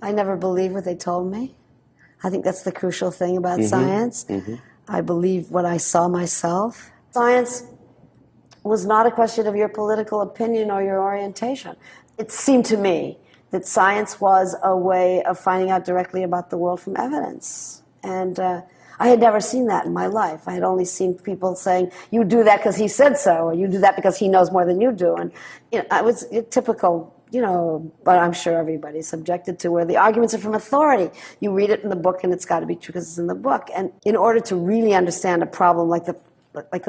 I never believed what they told me. I think that's the crucial thing about science. I believe what I saw myself. Science was not a question of your political opinion or your orientation. It seemed to me that science was a way of finding out directly about the world from evidence. And I had never seen that in my life. I had only seen people saying, you do that because he said so, or you do that because he knows more than you do. And I was typical, but I'm sure everybody's subjected to where the arguments are from authority. You read it in the book and it's got to be true because it's in the book. And in order to really understand a problem like the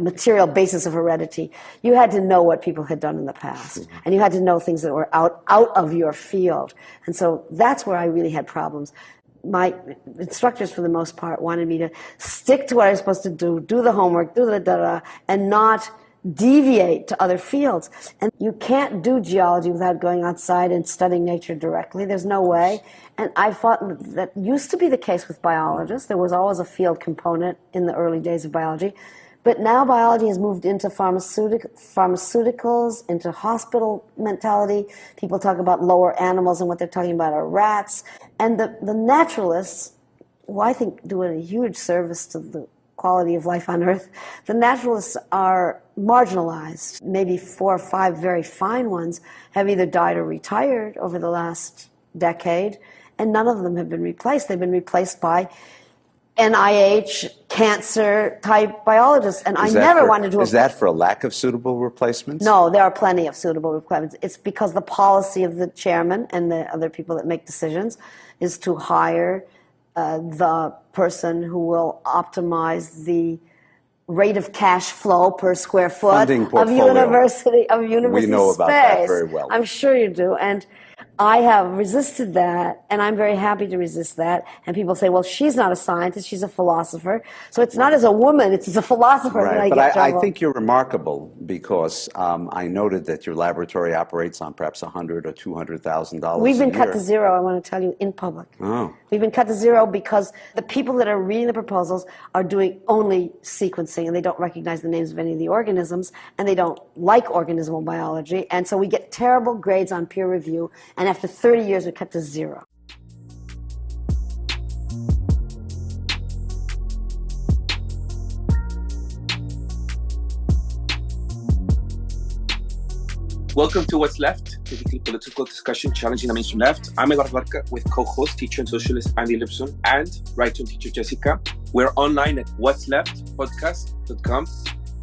material basis of heredity, you had to know what people had done in the past. And you had to know things that were out of your field. And so that's where I really had problems. My instructors, for the most part, wanted me to stick to what I was supposed to do the homework, do the da-da, and not deviate to other fields. And you can't do geology without going outside and studying nature directly. There's no way. And I thought that used to be the case with biologists. There was always a field component in the early days of biology. But now biology has moved into pharmaceuticals, into hospital mentality. People talk about lower animals, and what they're talking about are rats. And the naturalists, who I think do a huge service to the quality of life on Earth, the naturalists are marginalized. Maybe 4 or 5 very fine ones have either died or retired over the last decade, and none of them have been replaced. They've been replaced by NIH cancer-type biologists, and I never wanted to... Is that for a lack of suitable replacements? No, there are plenty of suitable replacements. It's because the policy of the chairman and the other people that make decisions is to hire the person who will optimize the rate of cash flow per square foot of university We know space. about that very well. I'm sure you do. And I have resisted that, and I'm very happy to resist that. And people say, well, she's not a scientist, she's a philosopher. So it's not as a woman, it's as a philosopher that I get trouble. I think you're remarkable because I noted that your laboratory operates on perhaps $100,000 or $200,000 We've been cut to zero, I want to tell you, in public. Oh. We've been cut to zero because the people that are reading the proposals are doing only sequencing, and they don't recognize the names of any of the organisms, and they don't like organismal biology, and so we get terrible grades on peer review, and after 30 years we're cut to zero. Welcome to What's Left, typically political discussion challenging the mainstream left. I'm Eduardo Barca with co-host, teacher and socialist Andy Lipson, and writer and teacher Jessica. We're online at whatsleftpodcast.com.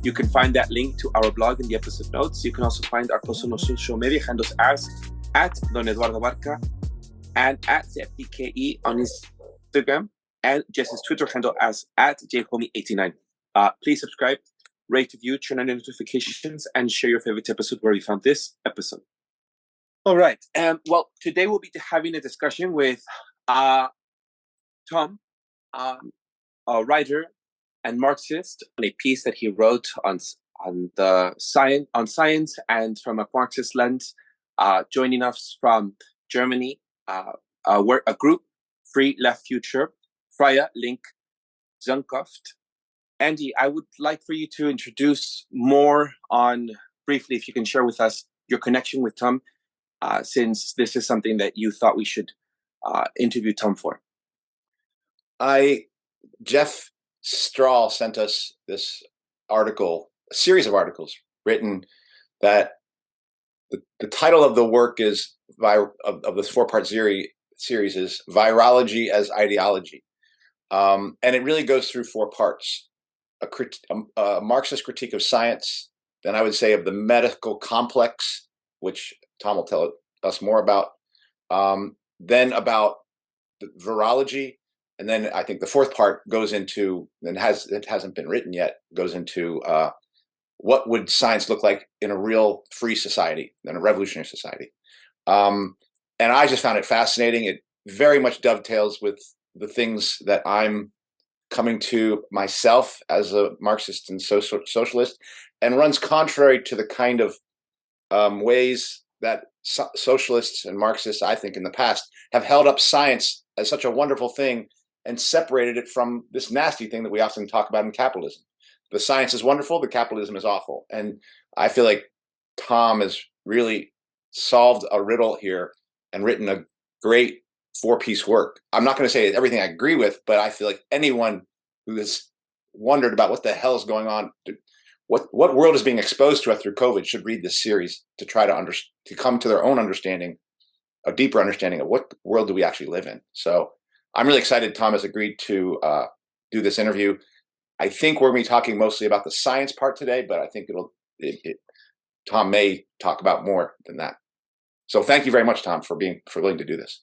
You can find that link to our blog in the episode notes. You can also find our personal social media handles as @Don Eduardo Barca and @ZFDKE on Instagram, and Jess's Twitter handle as @JHomie89. Please subscribe, rate, review, turn on your notifications, and share your favorite episode where you found this episode. All right. Well, today we'll be having a discussion with Tom, a writer and Marxist, on a piece that he wrote on science and from a Marxist lens, joining us from Germany, a group, Free Left Future, Freie Linke Zukunft. Andy, I would like for you to introduce more on, briefly, if you can share with us your connection with Tom, since this is something that you thought we should interview Tom for. Jeff Strahl sent us this article, a series of articles written that the title of the work is, of this 4-part series is Virology as Ideology. And it really goes through 4 parts. A Marxist critique of science, then I would say of the medical complex, which Tom will tell us more about, then about the virology, and then I think the 4th part goes into, and it hasn't been written yet, goes into what would science look like in a real free society, in a revolutionary society. And I just found it fascinating. It very much dovetails with the things that I'm coming to myself as a Marxist and socialist, and runs contrary to the kind of ways that socialists and Marxists, I think, in the past have held up science as such a wonderful thing and separated it from this nasty thing that we often talk about in capitalism. The science is wonderful, the capitalism is awful. And I feel like Tom has really solved a riddle here and written a great four-piece work. I'm not going to say everything I agree with, but I feel like anyone who has wondered about what the hell is going on, what world is being exposed to us through COVID, should read this series to try to come to their own understanding, a deeper understanding of what world do we actually live in. So I'm really excited Tom has agreed to do this interview. I think we're going to be talking mostly about the science part today, but I think Tom may talk about more than that. So thank you very much, Tom, for willing to do this.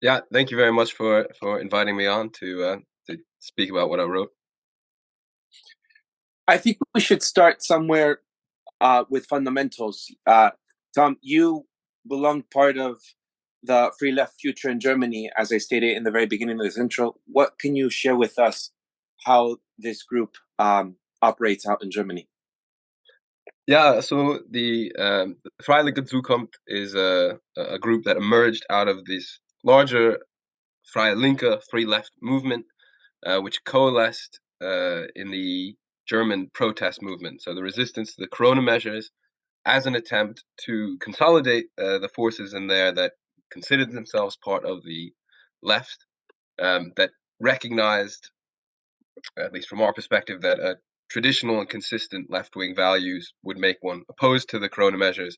Yeah, thank you very much for inviting me on to speak about what I wrote. I think we should start somewhere with fundamentals. Tom, you belong part of the Free Left Future in Germany, as I stated in the very beginning of this intro. What can you share with us how this group operates out in Germany? Yeah, so the Freie Linke Zukunft is a group that emerged out of this larger Freie Linke, free left movement, which coalesced in the German protest movement. So the resistance to the corona measures as an attempt to consolidate the forces in there that considered themselves part of the left, that recognized, at least from our perspective, that traditional and consistent left-wing values would make one opposed to the corona measures,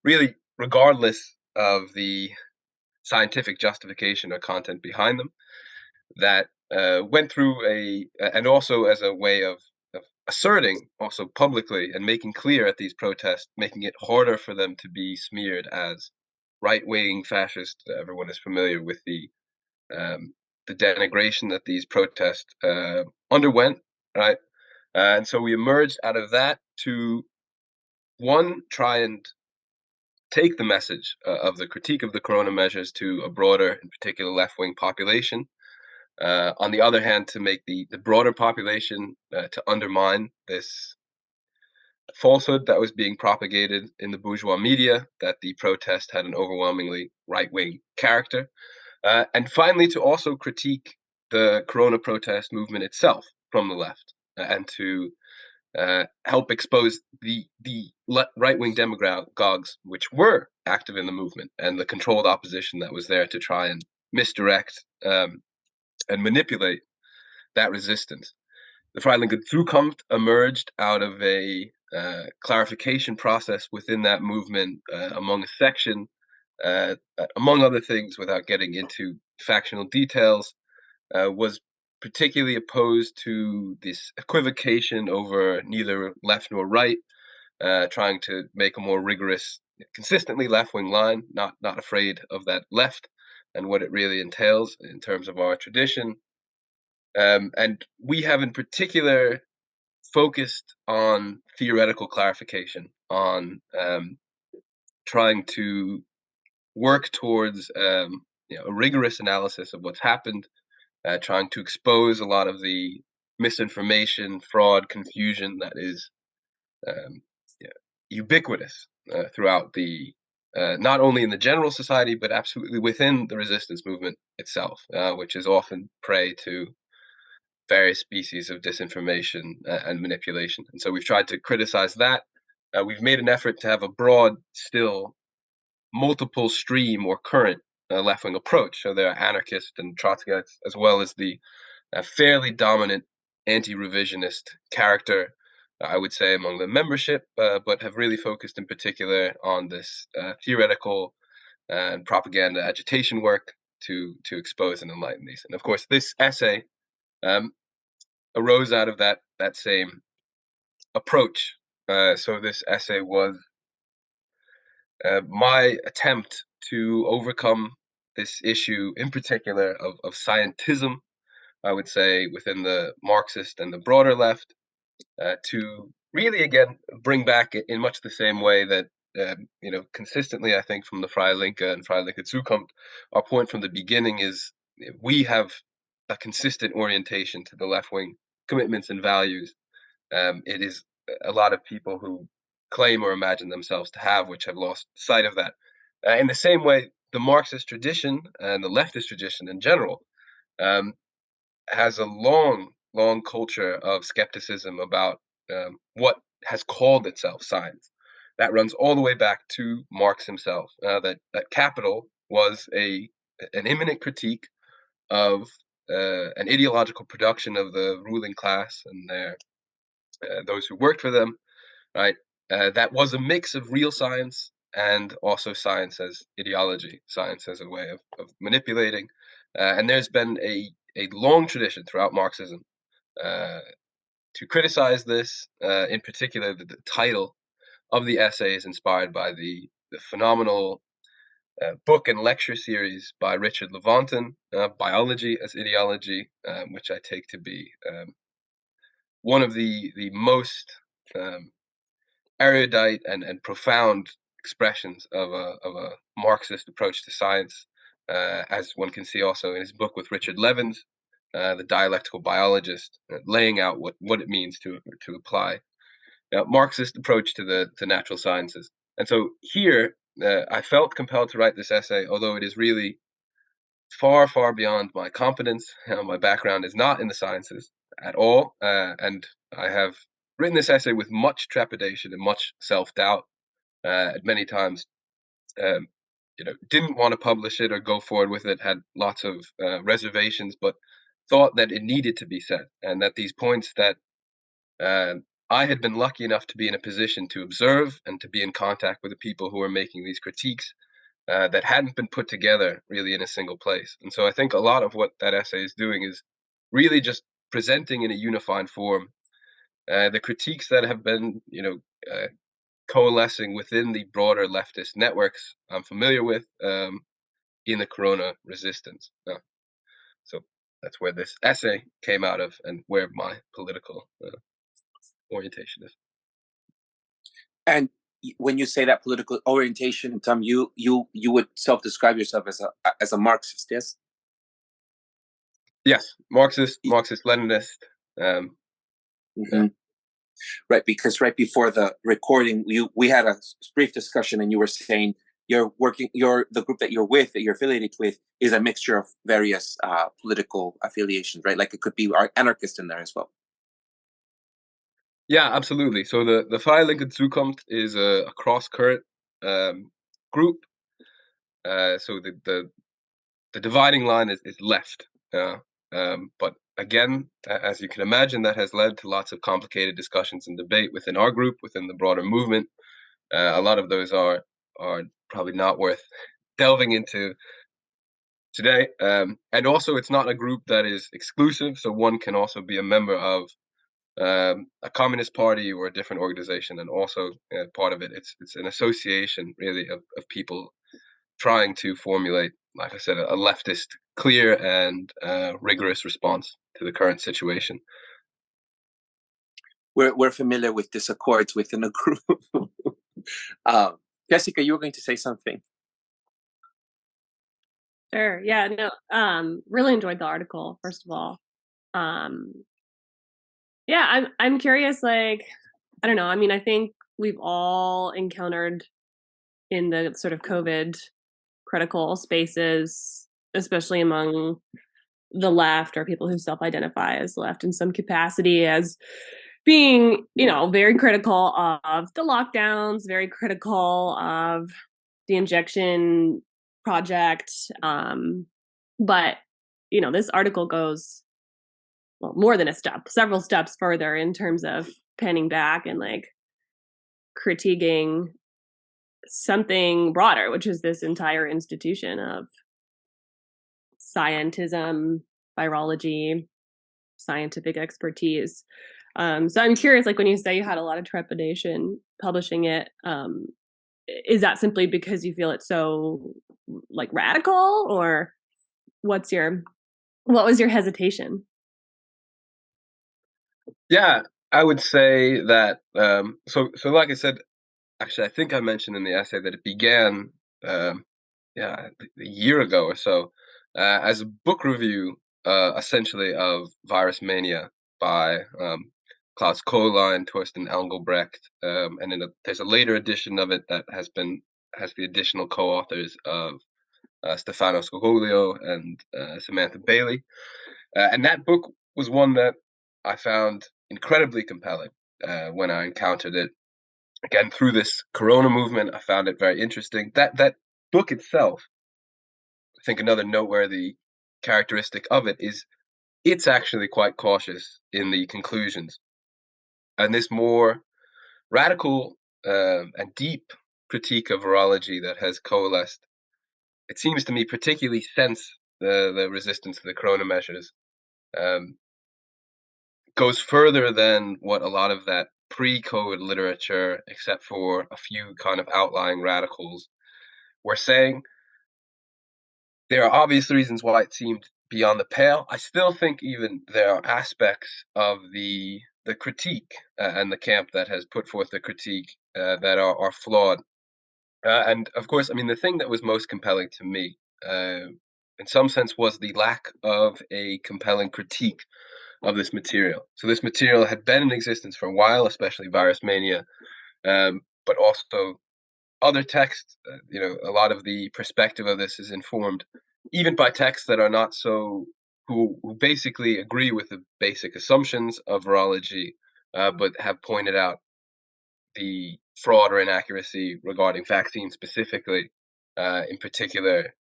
really regardless of the scientific justification or content behind them, that went through and also as a way of asserting also publicly and making clear at these protests, making it harder for them to be smeared as right-wing fascist. Everyone is familiar with the denigration that these protests underwent, right? And so we emerged out of that to, one, try and take the message of the critique of the corona measures to a broader, in particular, left-wing population. On the other hand, to make the broader population to undermine this falsehood that was being propagated in the bourgeois media, that the protest had an overwhelmingly right-wing character. And finally, to also critique the corona protest movement itself from the left, and to help expose the right-wing demagogues which were active in the movement and the controlled opposition that was there to try and misdirect and manipulate that resistance. The Freie Linke Zukunft emerged out of a clarification process within that movement among a section, among other things, without getting into factional details, was particularly opposed to this equivocation over neither left nor right, trying to make a more rigorous, consistently left-wing line, not afraid of that left and what it really entails in terms of our tradition. And we have in particular focused on theoretical clarification, on trying to work towards a rigorous analysis of what's happened, trying to expose a lot of the misinformation, fraud, confusion that is ubiquitous throughout the not only in the general society, but absolutely within the resistance movement itself, which is often prey to various species of disinformation and manipulation. And so we've tried to criticize that. We've made an effort to have a broad, still multiple stream or current left-wing approach. So there are anarchists and Trotskyites, as well as the fairly dominant anti-revisionist character, I would say, among the membership, but have really focused in particular on this theoretical and propaganda agitation work to expose and enlighten these. And of course, this essay arose out of that same approach. So this essay was my attempt to overcome this issue, in particular of scientism, I would say, within the Marxist and the broader left, to really, again, bring back in much the same way that, consistently, I think, from the Freie Linke and Freie Linke Zukunft, our point from the beginning is we have a consistent orientation to the left-wing commitments and values. It is a lot of people who claim or imagine themselves to have, which have lost sight of that. In the same way, the Marxist tradition and the leftist tradition in general has a long culture of skepticism about what has called itself science. That runs all the way back to Marx himself, that capital was a an imminent critique of an ideological production of the ruling class and those who worked for them, right? That was a mix of real science and also science as ideology, science as a way of manipulating. And there's been a long tradition throughout Marxism to criticize this. In particular, the title of the essay is inspired by the phenomenal book and lecture series by Richard Levontin, Biology as Ideology, which I take to be one of the most erudite and profound expressions of a Marxist approach to science, as one can see also in his book with Richard Levins, the dialectical biologist, laying out what it means to apply Marxist approach to the natural sciences. And so here, I felt compelled to write this essay, although it is really far, far beyond my competence. My background is not in the sciences at all, and I have written this essay with much trepidation and much self-doubt. At many times, didn't want to publish it or go forward with it. Had lots of reservations, but thought that it needed to be said, and that these points that I had been lucky enough to be in a position to observe and to be in contact with the people who were making these critiques that hadn't been put together really in a single place. And so I think a lot of what that essay is doing is really just presenting in a unified form the critiques that have been, coalescing within the broader leftist networks I'm familiar with in the corona resistance. So that's where this essay came out of and where my political orientation is. And when you say that political orientation, Tom, you would self-describe yourself as a Marxist, yes? Yes, Marxist, Leninist. Yeah. Right, because right before the recording, we had a brief discussion, and you were saying the group that you're with, that you're affiliated with, is a mixture of various political affiliations, right? Like it could be anarchist in there as well. Yeah, absolutely. So the Freie Linke Zukunft is a cross-current group. So the dividing line is left. But again, as you can imagine, that has led to lots of complicated discussions and debate within our group, within the broader movement. A lot of those are probably not worth delving into today. And also, it's not a group that is exclusive, so one can also be a member of a communist party or a different organization, and also part of it, it's an association really of people trying to formulate, like I said, a leftist, clear and rigorous response to the current situation. We're familiar with disaccords within a group. Jessica, you were going to say something. Sure. Yeah. No. Really enjoyed the article. First of all, yeah. I'm curious. Like, I don't know. I mean, I think we've all encountered in the sort of COVID critical spaces, especially among the left or people who self-identify as left in some capacity, as being, very critical of the lockdowns, very critical of the injection project. But, this article goes, well, more than a step, several steps further in terms of panning back and like critiquing something broader, which is this entire institution of scientism, virology, scientific expertise. So I'm curious, like when you say you had a lot of trepidation publishing it, is that simply because you feel it's so like radical, or what was your hesitation? Yeah, I would say that. So like I said, actually, I think I mentioned in the essay that it began, a year ago or so, as a book review, essentially of Virus Mania by Klaus Kohler and Torsten Engelbrecht, and then there's a later edition of it that has the additional co-authors of Stefano Scoglio and Samantha Bailey, and that book was one that I found incredibly compelling when I encountered it. Again, through this Corona movement, I found it very interesting. That book itself think another noteworthy characteristic of it is it's actually quite cautious in the conclusions. And this more radical and deep critique of virology that has coalesced, it seems to me, particularly since the resistance to the corona measures, goes further than what a lot of that pre-COVID literature, except for a few kind of outlying radicals, were saying. There are obvious reasons why it seemed beyond the pale. I still think even there are aspects of the critique and the camp that has put forth the critique that are flawed. And of course, I mean, the thing that was most compelling to me, in some sense, was the lack of a compelling critique of this material. So this material had been in existence for a while, especially Virus Mania, but also other texts. A lot of the perspective of this is informed even by texts that are not so, who basically agree with the basic assumptions of virology, but have pointed out the fraud or inaccuracy regarding vaccines specifically, in particular,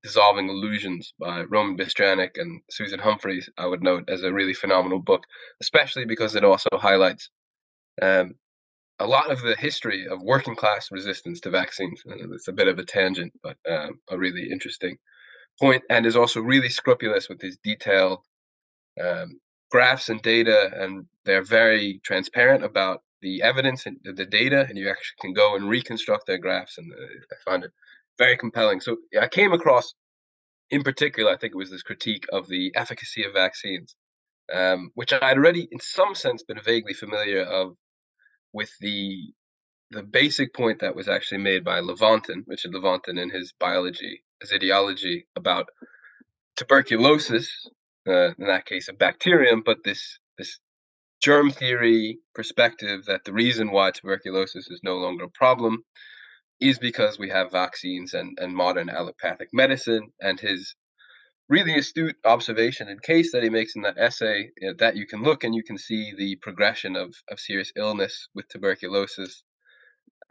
Dissolving Illusions by Roman Bistranik and Susan Humphreys, I would note as a really phenomenal book, especially because it also highlights a lot of the history of working class resistance to vaccines. It's a bit of a tangent, but a really interesting point, and is also really scrupulous with these detailed graphs and data, and they're very transparent about the evidence and the data, and you actually can go and reconstruct their graphs, and I find it very compelling. So I came across, in particular, I think it was this critique of the efficacy of vaccines, which I had already, in some sense, been vaguely familiar of, with the basic point that was actually made by Richard Levantin, in his ideology about tuberculosis, in that case a bacterium, but this germ theory perspective that the reason why tuberculosis is no longer a problem is because we have vaccines and modern allopathic medicine, and his really astute observation and case that he makes in that essay, that you can look and you can see the progression of serious illness with tuberculosis,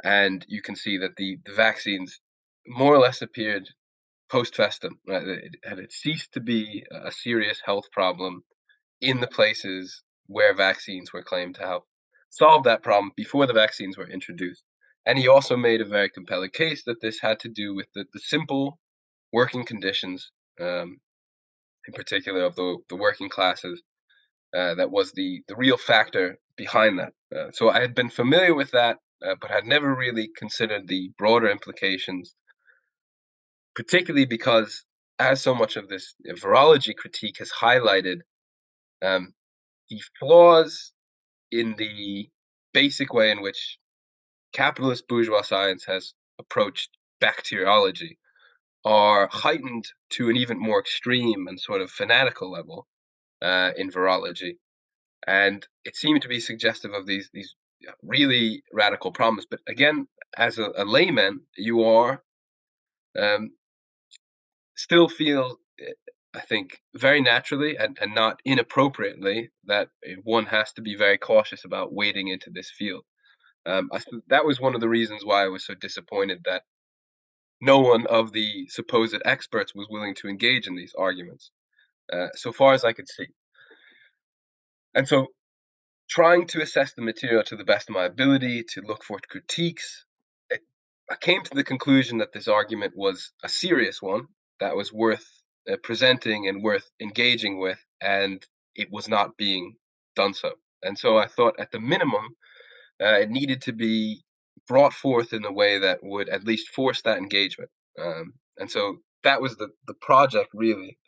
and you can see that the vaccines more or less appeared post festum, right? It ceased to be a serious health problem in the places where vaccines were claimed to help solve that problem before the vaccines were introduced. And he also made a very compelling case that this had to do with the simple working conditions, in particular of the working classes, that was the real factor behind that. So I had been familiar with that, but had never really considered the broader implications, particularly because, as so much of this virology critique has highlighted, the flaws in the basic way in which capitalist bourgeois science has approached bacteriology are heightened to an even more extreme and sort of fanatical level in virology. And it seemed to be suggestive of these really radical problems. But again, as a layman, you are still feel, I think, very naturally and not inappropriately, that one has to be very cautious about wading into this field. That was one of the reasons why I was so disappointed that no one of the supposed experts was willing to engage in these arguments, so far as I could see. And so, trying to assess the material to the best of my ability, to look for critiques, I came to the conclusion that this argument was a serious one that was worth presenting and worth engaging with, and it was not being done so. And so I thought, at the minimum, it needed to be brought forth in a way that would at least force that engagement. And so that was the project, really,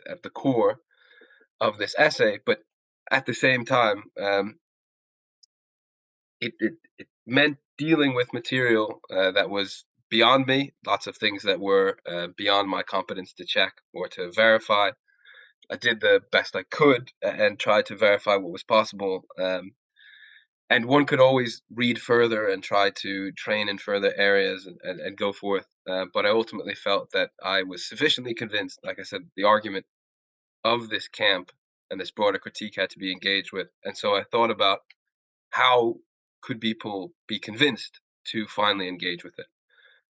at the core of this essay. But at the same time, it meant dealing with material that was beyond me, lots of things that were beyond my competence to check or to verify. I did the best I could and tried to verify what was possible. And one could always read further and try to train in further areas and go forth. But I ultimately felt that I was sufficiently convinced, like I said, the argument of this camp and this broader critique had to be engaged with. And so I thought about how could people be convinced to finally engage with it.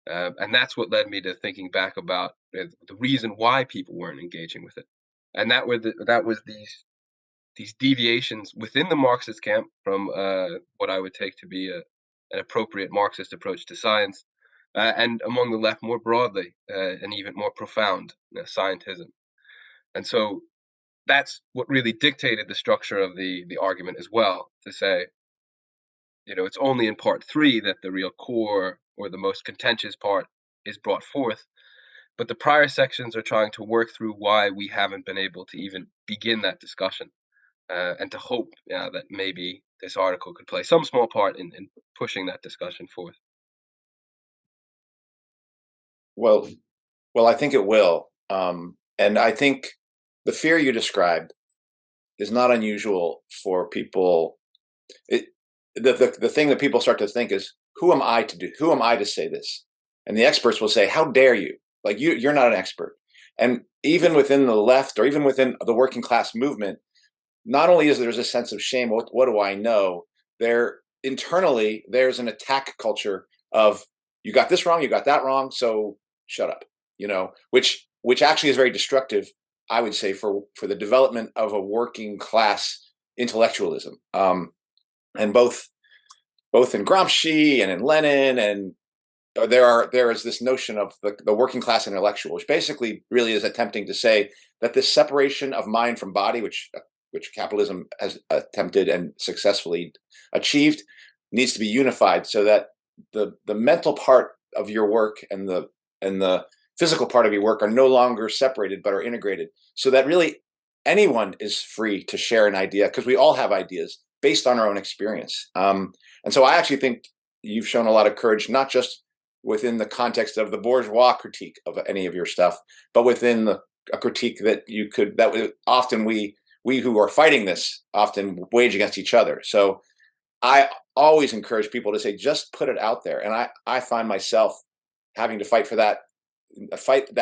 And that's what led me to thinking back about the reason why people weren't engaging with it. And that was these deviations within the Marxist camp from what I would take to be an appropriate Marxist approach to science, and among the left more broadly, and even more profound, scientism. And so that's what really dictated the structure of the argument as well, to say, it's only in part 3 that the real core or the most contentious part is brought forth. But the prior sections are trying to work through why we haven't been able to even begin that discussion, and to hope that maybe this article could play some small part in pushing that discussion forth. Well, I think it will. And I think the fear you described is not unusual for people. The thing that people start to think is, who am I to say this? And the experts will say, how dare you? Like, you're not an expert. And even within the left, or even within the working class movement, not only is there's a sense of shame, what do I know? Internally, there's an attack culture of, you got this wrong, you got that wrong, so shut up, which actually is very destructive, I would say, for the development of a working class intellectualism. And both in Gramsci and in Lenin, and there is this notion of the working class intellectual, which basically really is attempting to say that this separation of mind from body, which capitalism has attempted and successfully achieved, needs to be unified, so that the mental part of your work and the physical part of your work are no longer separated but are integrated, so that really anyone is free to share an idea, because we all have ideas based on our own experience. And so I actually think you've shown a lot of courage, not just within the context of the bourgeois critique of any of your stuff, but within a critique that often we who are fighting this often wage against each other. So I always encourage people to say, just put it out there. And I find myself having to fight that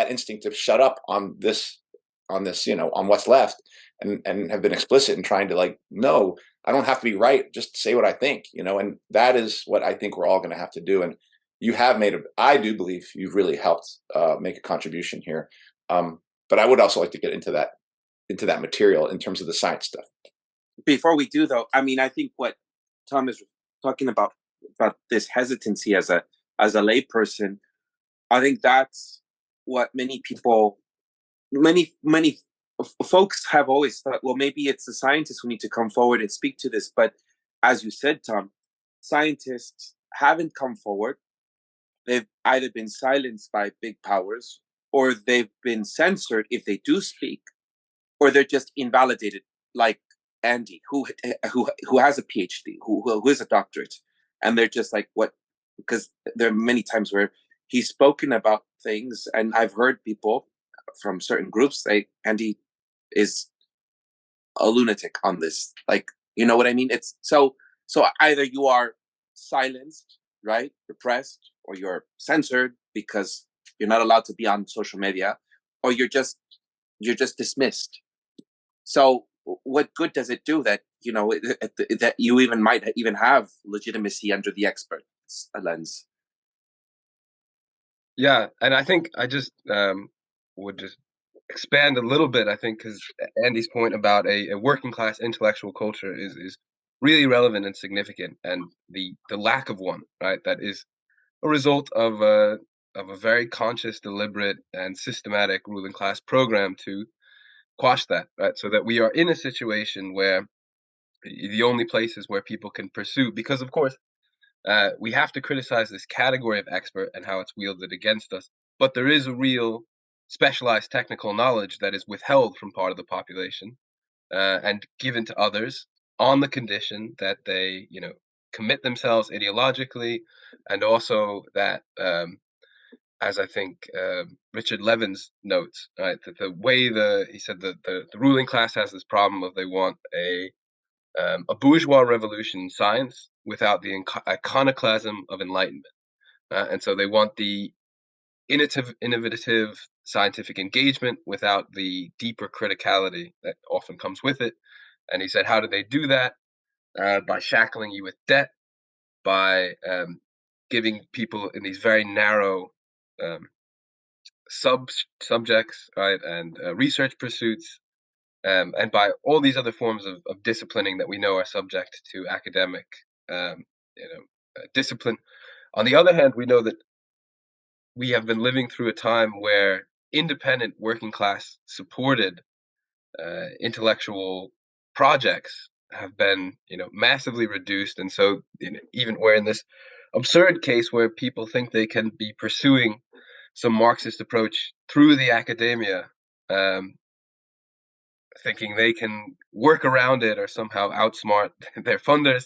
instinct to shut up on this, on what's left, and have been explicit in trying to, no, I don't have to be right, just say what I think, and that is what I think we're all going to have to do. And you have I do believe you've really helped make a contribution here. But I would also like to get into that material in terms of the science stuff. Before we do, though, I think what Tom is talking about this hesitancy as a layperson, I think that's what many folks have always thought. Well, maybe it's the scientists who need to come forward and speak to this. But as you said, Tom, scientists haven't come forward. They've either been silenced by big powers, or they've been censored if they do speak, or they're just invalidated, like Andy, who has a PhD, who is a doctorate, and they're just like, what? Because there are many times where he's spoken about things, and I've heard people from certain groups say Andy is a lunatic on this. Like, you know what I mean? It's so either you are silenced, right, repressed, or you're censored because you're not allowed to be on social media, or you're just dismissed. So what good does it do that that you might even have legitimacy under the expert's lens? Yeah, and I think I just would just expand a little bit, I think, because Andy's point about a working class intellectual culture is really relevant and significant, and the lack of one, right, that is a result of a very conscious, deliberate, and systematic ruling class program to quash that, right? So that we are in a situation where the only places where people can pursue, because of course we have to criticize this category of expert and how it's wielded against us, but there is a real specialized technical knowledge that is withheld from part of the population and given to others on the condition that they, commit themselves ideologically, and also that, as I think Richard Levins notes, right, that the way he said that the ruling class has this problem of they want a bourgeois revolution in science without the iconoclasm of enlightenment, and so they want the innovative scientific engagement without the deeper criticality that often comes with it. And he said, how do they do that? By shackling you with debt, by giving people in these very narrow subjects, right, and research pursuits, and by all these other forms of disciplining that we know are subject to academic discipline. On the other hand, we know that we have been living through a time where independent working class supported intellectual projects have been massively reduced, and so even we're in this absurd case where people think they can be pursuing some Marxist approach through the academia, thinking they can work around it or somehow outsmart their funders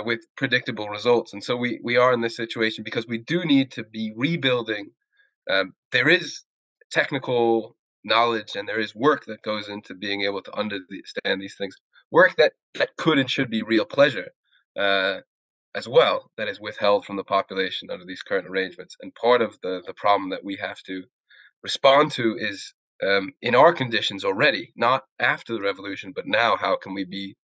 with predictable results. And so we are in this situation because we do need to be rebuilding. There is technical knowledge and there is work that goes into being able to understand these things. Work that could and should be real pleasure as well, that is withheld from the population under these current arrangements. And part of the problem that we have to respond to is in our conditions already, not after the revolution, but now, how can we be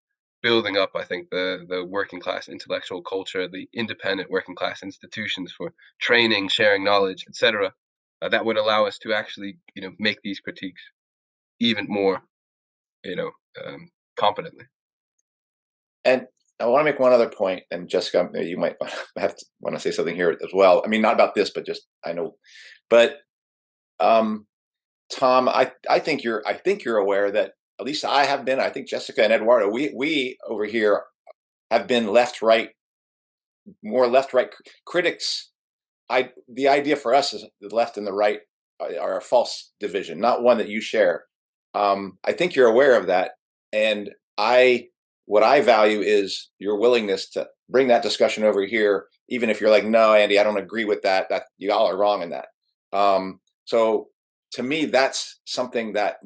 building up, I think, the working class intellectual culture, the independent working class institutions for training, sharing knowledge, etc., that would allow us to actually, make these critiques even more, competently. And I want to make one other point, and Jessica, you might want to say something here as well. I mean, not about this, but just I know. But Tom, I think you're aware that at least I have been. I think Jessica and Eduardo, we over here have been more left-right critics. The idea for us is the left and the right are a false division, not one that you share. I think you're aware of that, and what I value is your willingness to bring that discussion over here, even if you're like, no, Andy, I don't agree with that. That y'all are wrong in that. So to me, that's something that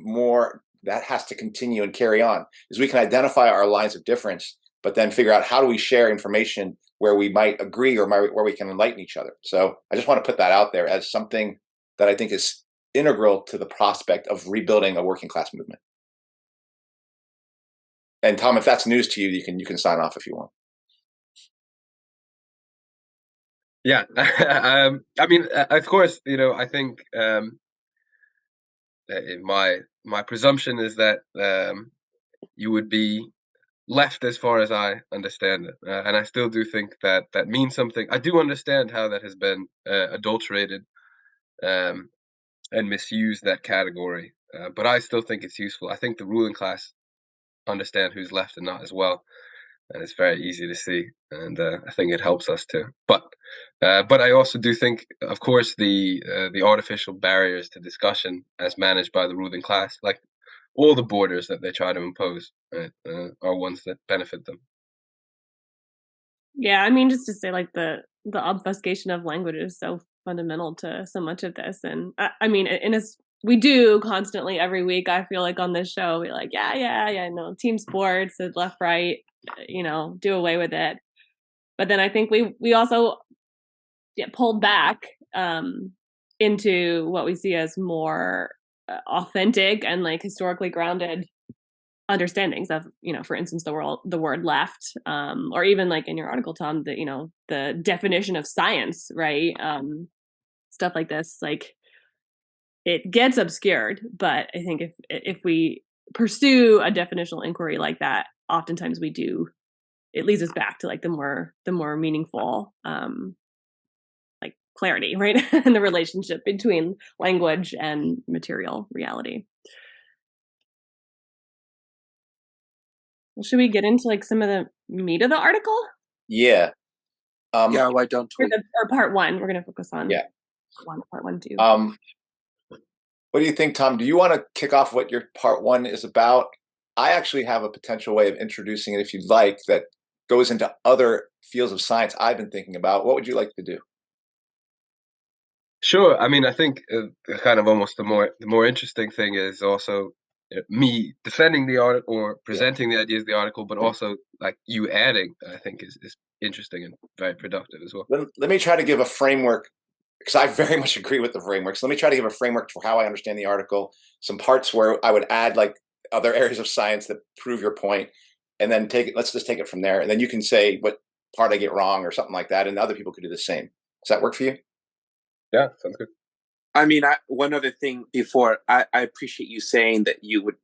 has to continue and carry on, is we can identify our lines of difference, but then figure out how do we share information where we might agree or where we can enlighten each other. So I just want to put that out there as something that I think is integral to the prospect of rebuilding a working class movement. And Tom, if that's news to you, you can sign off if you want. Yeah, I mean, of course, I think my presumption is that you would be left as far as I understand it, and I still do think that means something. I do understand how that has been adulterated and misused, that category, but I still think it's useful. I think the ruling class understand who's left and not as well, and it's very easy to see, and I think it helps us too. But I also do think, of course, the artificial barriers to discussion as managed by the ruling class, like all the borders that they try to impose, are ones that benefit them. Yeah, I mean, just to say, like, the obfuscation of language is so fundamental to so much of this, and I mean, we do constantly every week. I feel like on this show, we're like, no, team sports, left, right, do away with it. But then I think we also get pulled back into what we see as more authentic and like historically grounded understandings of, for instance, the word left, or even like in your article, Tom, the definition of science, right? Stuff like this, like, it gets obscured, but I think if we pursue a definitional inquiry like that, oftentimes it leads us back to like the more meaningful like clarity, right? And the relationship between language and material reality. Well, should we get into like some of the meat of the article? Yeah. Yeah, why don't we? Or part one, we're going to focus on part one too. What do you think, Tom? Do you want to kick off what your part one is about? I actually have a potential way of introducing it, if you'd like, that goes into other fields of science I've been thinking about. What would you like to do? Sure. I mean, I think kind of almost the more interesting thing is also me defending the article or presenting the ideas of the article, but also like you adding, I think is interesting and very productive as well. Let me try to give a framework, because I very much agree with the framework. So let me try to give a framework for how I understand the article, some parts where I would add like other areas of science that prove your point, and then let's just take it from there. And then you can say what part I get wrong or something like that, and other people could do the same. Does that work for you? Yeah, sounds good. I mean, one other thing before, I appreciate you saying that you would,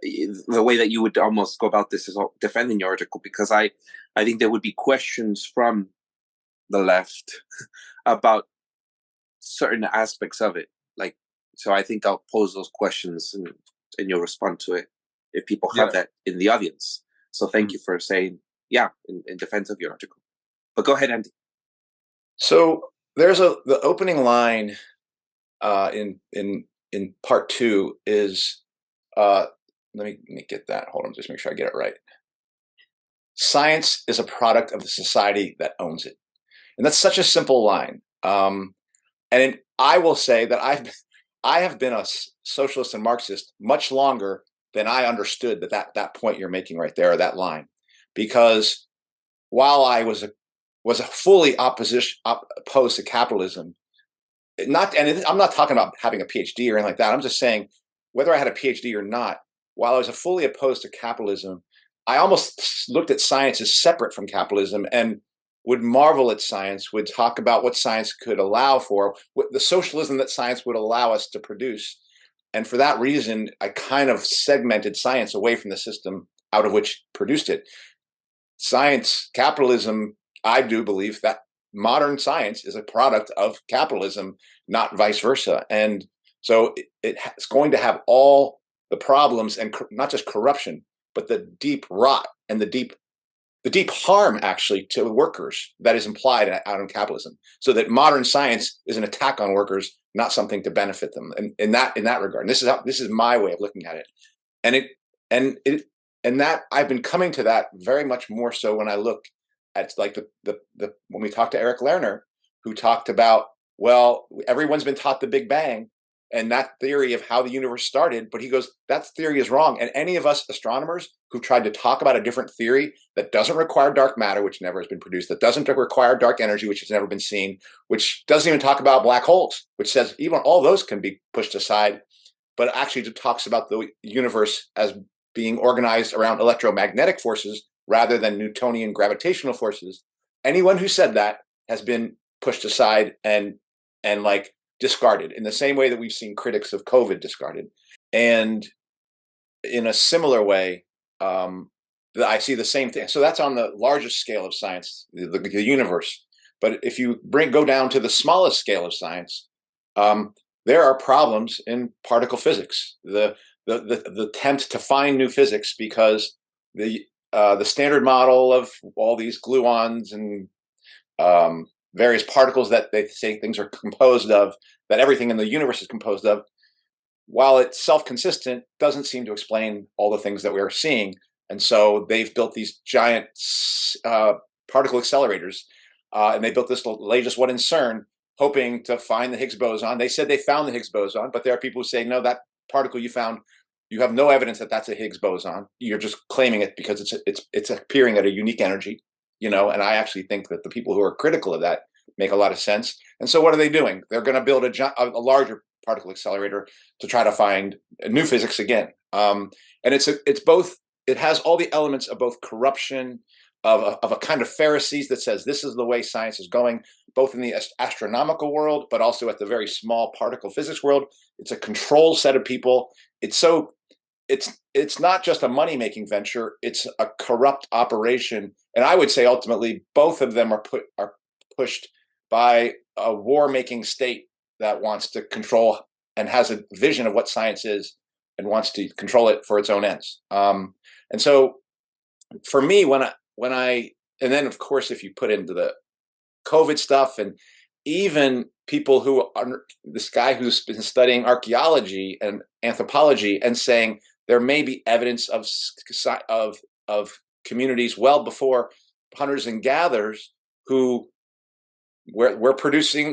the way that you would almost go about this is defending your article, because I think there would be questions from the left about certain aspects of it. Like, so I think I'll pose those questions and you'll respond to it if people have that in the audience. So thank you for saying, in defense of your article. But go ahead, Andy. So there's the opening line in part 2 is let me get that. Hold on, just make sure I get it right. Science is a product of the society that owns it, and that's such a simple line. And I will say that I have been a socialist and Marxist much longer than I understood that point you're making right there, or that line, because while I was fully opposed to capitalism, and I'm not talking about having a PhD or anything like that. I'm just saying whether I had a PhD or not, while I was fully opposed to capitalism, I almost looked at science as separate from capitalism and would marvel at science, would talk about what science could allow for, what the socialism that science would allow us to produce. And for that reason, I kind of segmented science away from the system out of which produced it. Science, capitalism, I do believe that modern science is a product of capitalism, not vice versa. And so it's going to have all the problems, and not just corruption, but the deep rot and the deep harm actually to workers that is implied out in capitalism. So that modern science is an attack on workers, not something to benefit them. And in that regard, and this is my way of looking at it. And that I've been coming to that very much more so when I look at like when we talked to Eric Lerner, who talked about, well, everyone's been taught the Big Bang and that theory of how the universe started, but he goes, that theory is wrong. And any of us astronomers who tried to talk about a different theory that doesn't require dark matter, which never has been produced, that doesn't require dark energy, which has never been seen, which doesn't even talk about black holes, which says even all those can be pushed aside, but actually talks about the universe as being organized around electromagnetic forces rather than Newtonian gravitational forces. Anyone who said that has been pushed aside and like discarded in the same way that we've seen critics of COVID discarded. And in a similar way, I see the same thing. So that's on the largest scale of science, the universe. But if you go down to the smallest scale of science, there are problems in particle physics. The attempt to find new physics, because the standard model of all these gluons and various particles that they say things are composed of, that everything in the universe is composed of, while it's self-consistent, doesn't seem to explain all the things that we are seeing. And so they've built these giant particle accelerators, and they built this latest one in CERN, hoping to find the Higgs boson. They said they found the Higgs boson, but there are people who say, no, that particle you found, you have no evidence that that's a Higgs boson. You're just claiming it because it's appearing at a unique energy. And I actually think that the people who are critical of that make a lot of sense. And so what are they doing? They're going to build a larger particle accelerator to try to find new physics again. And it's both. It has all the elements of both corruption, of a kind of Pharisees that says this is the way science is going, both in the astronomical world, but also at the very small particle physics world. It's a controlled set of people. It's not just a money-making venture, it's a corrupt operation. And I would say ultimately both of them are pushed by a war-making state that wants to control and has a vision of what science is and wants to control it for its own ends. And so for me, and then of course, if you put into the COVID stuff, and even people who are, this guy who's been studying archaeology and anthropology and saying there may be evidence of communities well before hunters and gatherers who were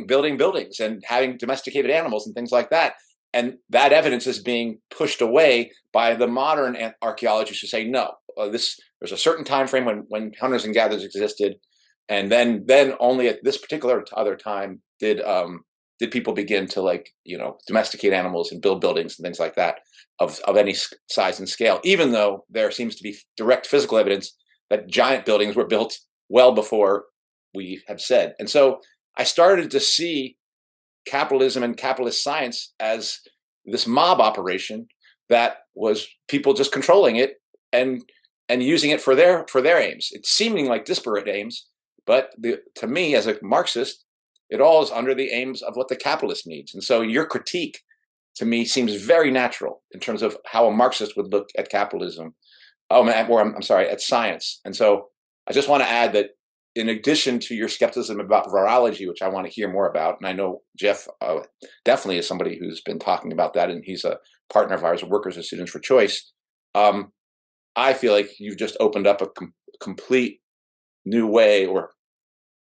building buildings and having domesticated animals and things like that. And that evidence is being pushed away by the modern archaeologists who say, no, there's a certain time frame when hunters and gatherers existed. And then only at this particular other time did people begin to domesticate animals and build buildings and things like that of any size and scale, even though there seems to be direct physical evidence that giant buildings were built well before we have said. And so I started to see capitalism and capitalist science as this mob operation that was people just controlling it and using it for their aims. It's seeming like disparate aims, but to me, as a Marxist, it all is under the aims of what the capitalist needs. And so your critique, to me, seems very natural in terms of how a Marxist would look at capitalism. I'm sorry, at science. And so I just want to add that in addition to your skepticism about virology, which I want to hear more about, and I know Jeff definitely is somebody who's been talking about that, and he's a partner of ours at Workers and Students for Choice. I feel like you've just opened up a complete new way, or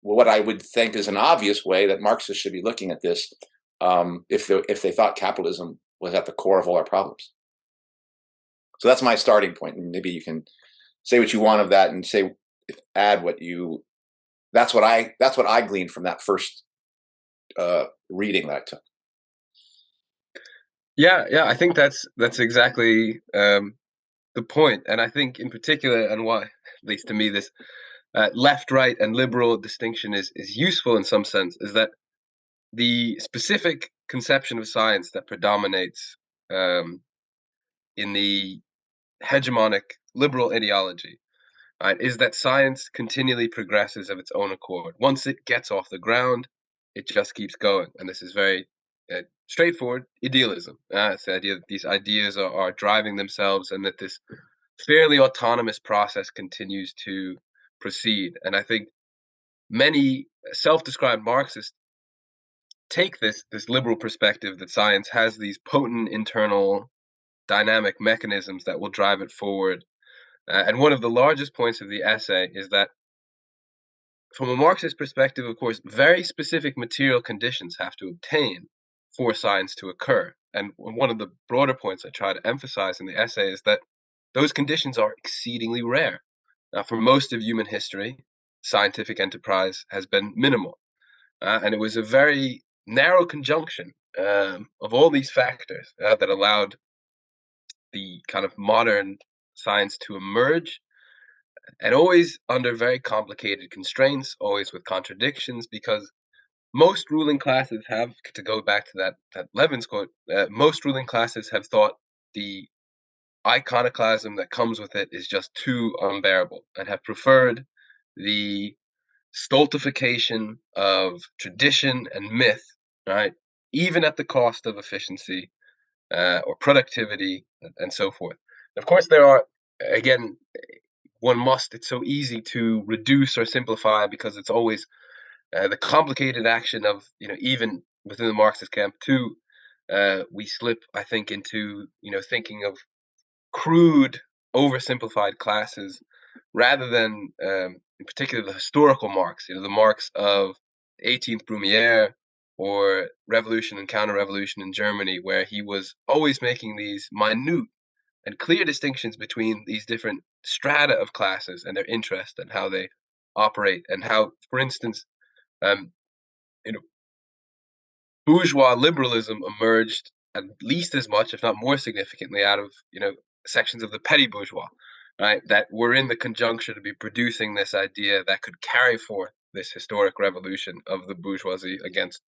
what I would think is an obvious way that Marxists should be looking at this, if they thought capitalism was at the core of all our problems. So that's my starting point, and maybe you can say what you want of that, and add what you. That's what I gleaned from that first reading that I took. Yeah, I think that's exactly the point, and I think in particular, and why, at least to me, this left, right, and liberal distinction is useful in some sense, is that the specific conception of science that predominates in the hegemonic liberal ideology, right, is that science continually progresses of its own accord. Once it gets off the ground, it just keeps going, and this is very straightforward idealism. It's the idea that these ideas are driving themselves, and that this fairly autonomous process continues to proceed. And I think many self-described Marxists take this liberal perspective that science has these potent internal dynamic mechanisms that will drive it forward. And one of the largest points of the essay is that, from a Marxist perspective, of course, very specific material conditions have to obtain for science to occur. And one of the broader points I try to emphasize in the essay is that those conditions are exceedingly rare. For most of human history, scientific enterprise has been minimal. And it was a very narrow conjunction of all these factors that allowed the kind of modern science to emerge, and always under very complicated constraints, always with contradictions, because most ruling classes have, to go back to that Levin's quote, most ruling classes have thought the iconoclasm that comes with it is just too unbearable, and have preferred the stultification of tradition and myth, right, even at the cost of efficiency or productivity and so forth. Of course, there are, again, it's so easy to reduce or simplify, because it's always the complicated action of, even within the Marxist camp too, we slip, I think, into, thinking of crude, oversimplified classes, rather than, in particular, the historical Marx, the Marx of 18th Brumaire or revolution and counter-revolution in Germany, where he was always making these minute and clear distinctions between these different strata of classes and their interest and how they operate, and how, for instance, bourgeois liberalism emerged at least as much, if not more significantly, out of sections of the petty bourgeois, right, that were in the conjuncture to be producing this idea that could carry forth this historic revolution of the bourgeoisie against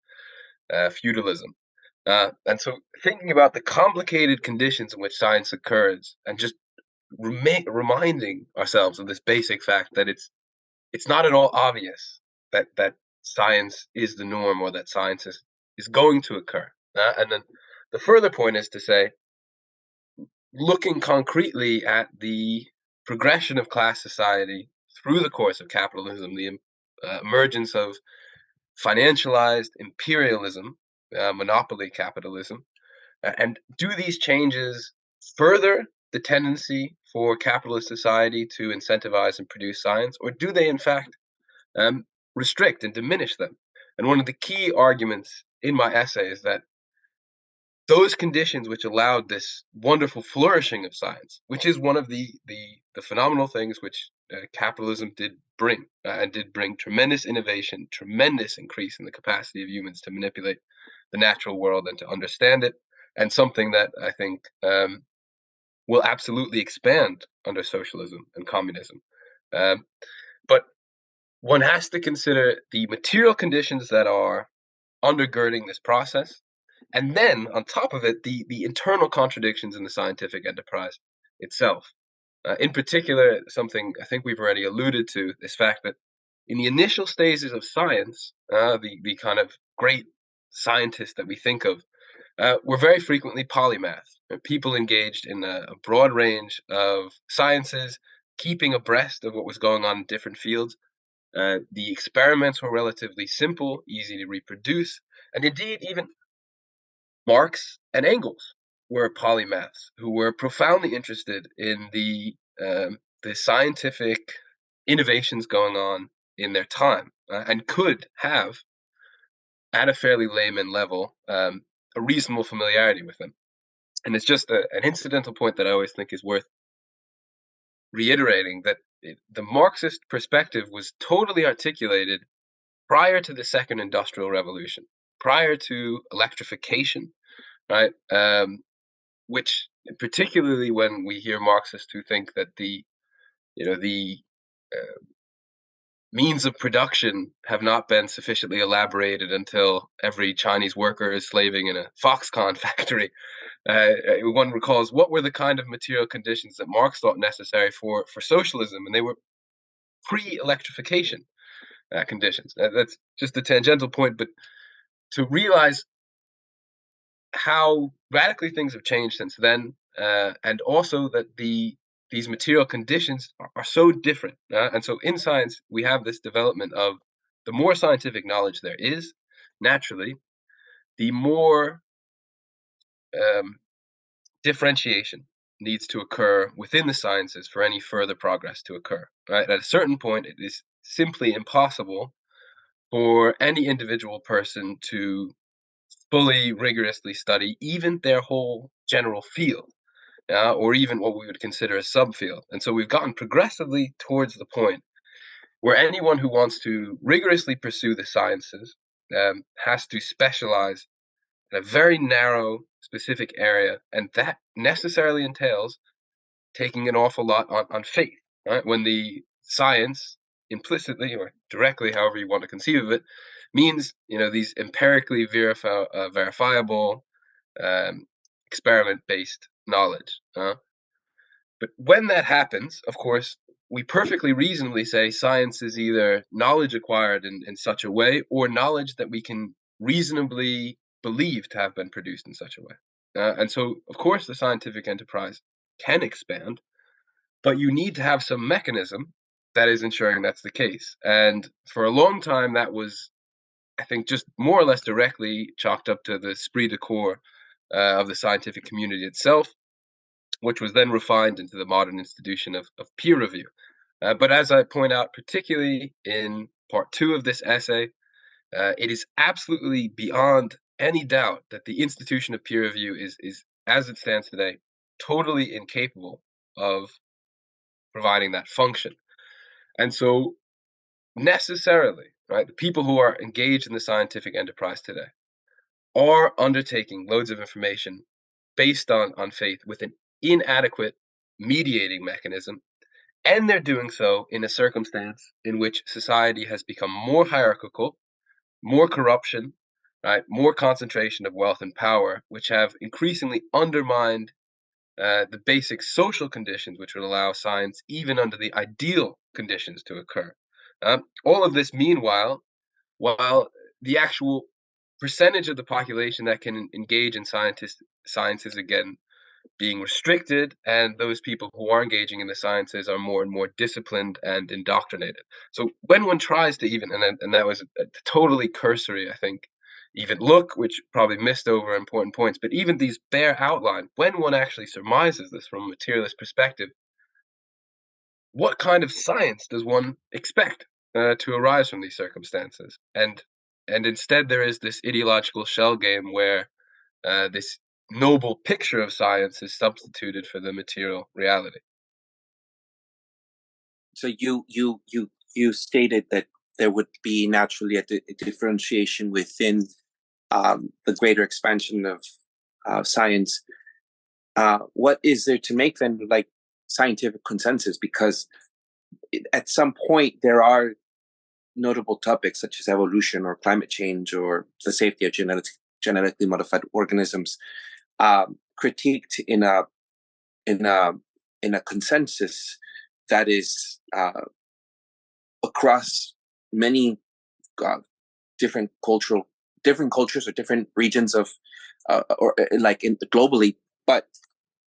feudalism. And so, thinking about the complicated conditions in which science occurs, and just reminding ourselves of this basic fact that it's not at all obvious that science is the norm, or that science is going to occur. And then the further point is to say, looking concretely at the progression of class society through the course of capitalism, the emergence of financialized imperialism, monopoly capitalism, and do these changes further the tendency for capitalist society to incentivize and produce science, or do they in fact restrict and diminish them? And one of the key arguments in my essay is that those conditions which allowed this wonderful flourishing of science, which is one of the phenomenal things which capitalism did bring, and did bring tremendous innovation, tremendous increase in the capacity of humans to manipulate the natural world and to understand it, and something that I think will absolutely expand under socialism and communism. But one has to consider the material conditions that are undergirding this process, and then on top of it, the internal contradictions in the scientific enterprise itself. In particular, something I think we've already alluded to, this fact that in the initial stages of science, the kind of great scientists that we think of were very frequently polymaths, people engaged in a broad range of sciences, keeping abreast of what was going on in different fields. The experiments were relatively simple, easy to reproduce, and indeed, even Marx and Engels were polymaths who were profoundly interested in the scientific innovations going on in their time, and could have, at a fairly layman level, a reasonable familiarity with them. And it's just an incidental point that I always think is worth reiterating, that the Marxist perspective was totally articulated prior to the Second Industrial Revolution, prior to electrification, right? Which, particularly when we hear Marxists who think that the means of production have not been sufficiently elaborated until every Chinese worker is slaving in a Foxconn factory. One recalls what were the kind of material conditions that Marx thought necessary for socialism, and they were pre-electrification conditions. That's just a tangential point, but to realize how radically things have changed since then, and also that these material conditions are so different. And so in science, we have this development of the more scientific knowledge there is, naturally, the more differentiation needs to occur within the sciences for any further progress to occur. Right? At a certain point, it is simply impossible for any individual person to fully rigorously study even their whole general field, or even what we would consider a subfield. And so we've gotten progressively towards the point where anyone who wants to rigorously pursue the sciences has to specialize in a very narrow, specific area, and that necessarily entails taking an awful lot on faith. Right? When the science, implicitly or directly, however you want to conceive of it, means these empirically verifiable experiment-based knowledge. But when that happens, of course, we perfectly reasonably say science is either knowledge acquired in such a way, or knowledge that we can reasonably believe to have been produced in such a way. And so, of course, the scientific enterprise can expand, but you need to have some mechanism that is ensuring that's the case. And for a long time, that was, I think, just more or less directly chalked up to the esprit de corps of the scientific community itself, which was then refined into the modern institution of peer review. But as I point out, particularly in part 2 of this essay, it is absolutely beyond any doubt that the institution of peer review is, as it stands today, totally incapable of providing that function. And so necessarily, right, the people who are engaged in the scientific enterprise today are undertaking loads of information based on faith with an inadequate mediating mechanism, and they're doing so in a circumstance in which society has become more hierarchical, more corruption, right, more concentration of wealth and power, which have increasingly undermined the basic social conditions which would allow science, even under the ideal conditions, to occur. All of this, meanwhile, while the actual percentage of the population that can engage in science is again being restricted, and those people who are engaging in the sciences are more and more disciplined and indoctrinated. So when one tries to even, and that was a totally cursory, I think, even look, which probably missed over important points, but even these bare outline, when one actually surmises this from a materialist perspective, what kind of science does one expect to arise from these circumstances? And instead there is this ideological shell game where this noble picture of science is substituted for the material reality. So you stated that there would be naturally a differentiation within the greater expansion of science. What is there to make then like scientific consensus? Because at some point there are notable topics such as evolution or climate change or the safety of genetically modified organisms critiqued in a consensus that is across many different cultures or different regions of or like globally, but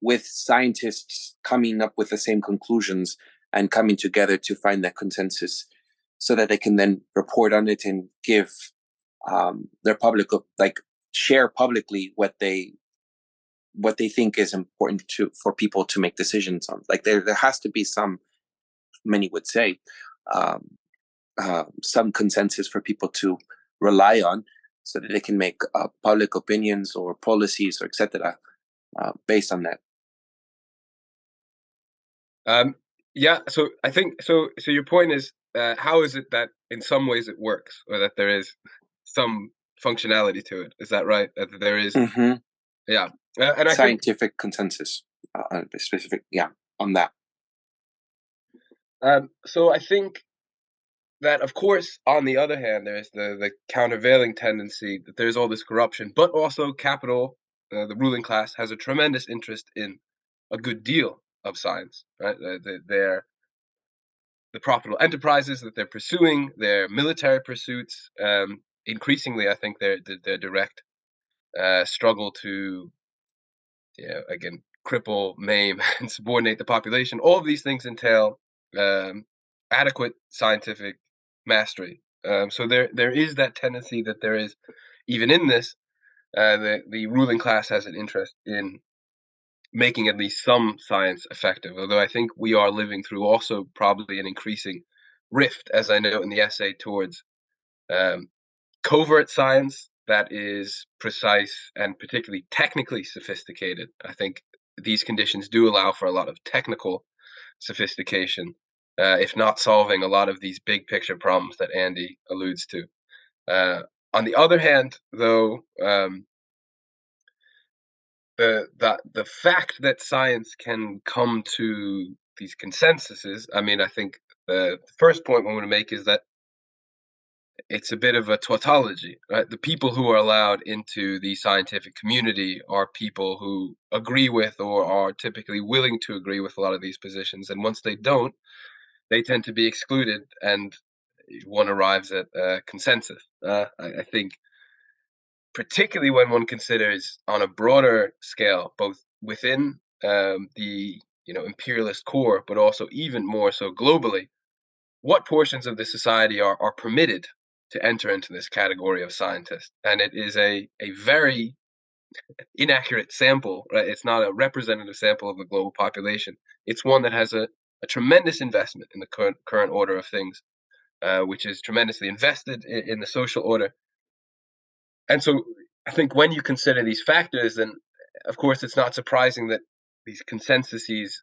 with scientists coming up with the same conclusions and coming together to find that consensus so that they can then report on it and give their public, like share publicly what they think is important for people to make decisions on. Like there has to be some, many would say, some consensus for people to rely on so that they can make public opinions or policies or etc. Based on that. Yeah, so I think so your point is how is it that in some ways it works, or that there is some functionality to it? Is that right? That there is, yeah, and I scientific consensus, specific, on that. So I think that, of course, on the other hand, there's the countervailing tendency that there's all this corruption, but also capital, the ruling class, has a tremendous interest in a good deal of science, right? The profitable enterprises that they're pursuing, their military pursuits, increasingly, I think their direct struggle to, again, cripple, maim, and subordinate the population. All of these things entail adequate scientific mastery. So there is that tendency that there is, even in this, the ruling class has an interest in making at least some science effective, although I think we are living through also probably an increasing rift, as I note in the essay, towards covert science that is precise and particularly technically sophisticated. I think these conditions do allow for a lot of technical sophistication, if not solving a lot of these big picture problems that Andy alludes to. On the other hand, though, the fact that science can come to these consensuses, I mean, I think the first point I want to make is that it's a bit of a tautology, right? The people who are allowed into the scientific community are people who agree with or are typically willing to agree with a lot of these positions. And once they don't, they tend to be excluded, and one arrives at consensus. I think particularly when one considers on a broader scale, both within the imperialist core, but also even more so globally, what portions of the society are permitted to enter into this category of scientist. And it is a very inaccurate sample, right? It's not a representative sample of the global population. It's one that has a tremendous investment in the current order of things, which is tremendously invested in the social order. And so I think when you consider these factors, then of course it's not surprising that these consensuses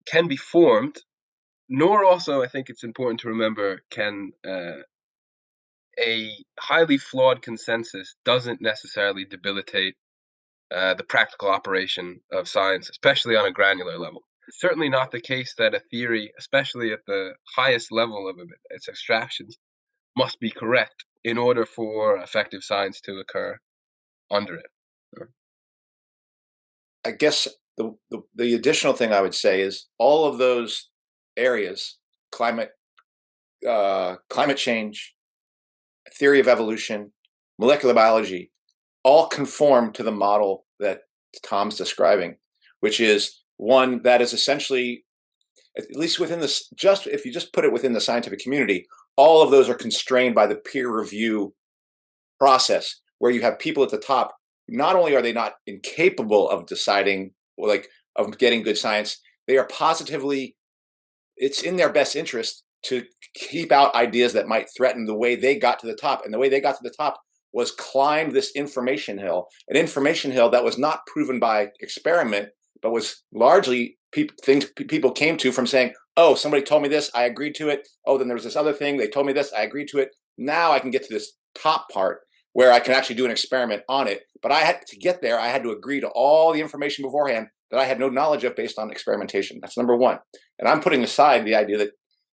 can be formed, nor also I think it's important to remember can a highly flawed consensus doesn't necessarily debilitate the practical operation of science, especially on a granular level. It's certainly not the case that a theory, especially at the highest level of its abstractions, must be correct in order for effective science to occur under it. I guess the additional thing I would say is all of those areas, climate change, theory of evolution, molecular biology, all conform to the model that Tom's describing, which is one that is essentially, at least within this, just if you just put it within the scientific community, all of those are constrained by the peer review process, where you have people at the top. Not only are they not incapable of deciding, like, of getting good science, they are positively, it's in their best interest to keep out ideas that might threaten the way they got to the top. And the way they got to the top was climb this information hill, an information hill that was not proven by experiment, but was largely things people came to from saying, oh, somebody told me this, I agreed to it. Oh, then there was this other thing, they told me this, I agreed to it. Now I can get to this top part where I can actually do an experiment on it. But I had to get there, I had to agree to all the information beforehand that I had no knowledge of based on experimentation. That's number one. And I'm putting aside the idea that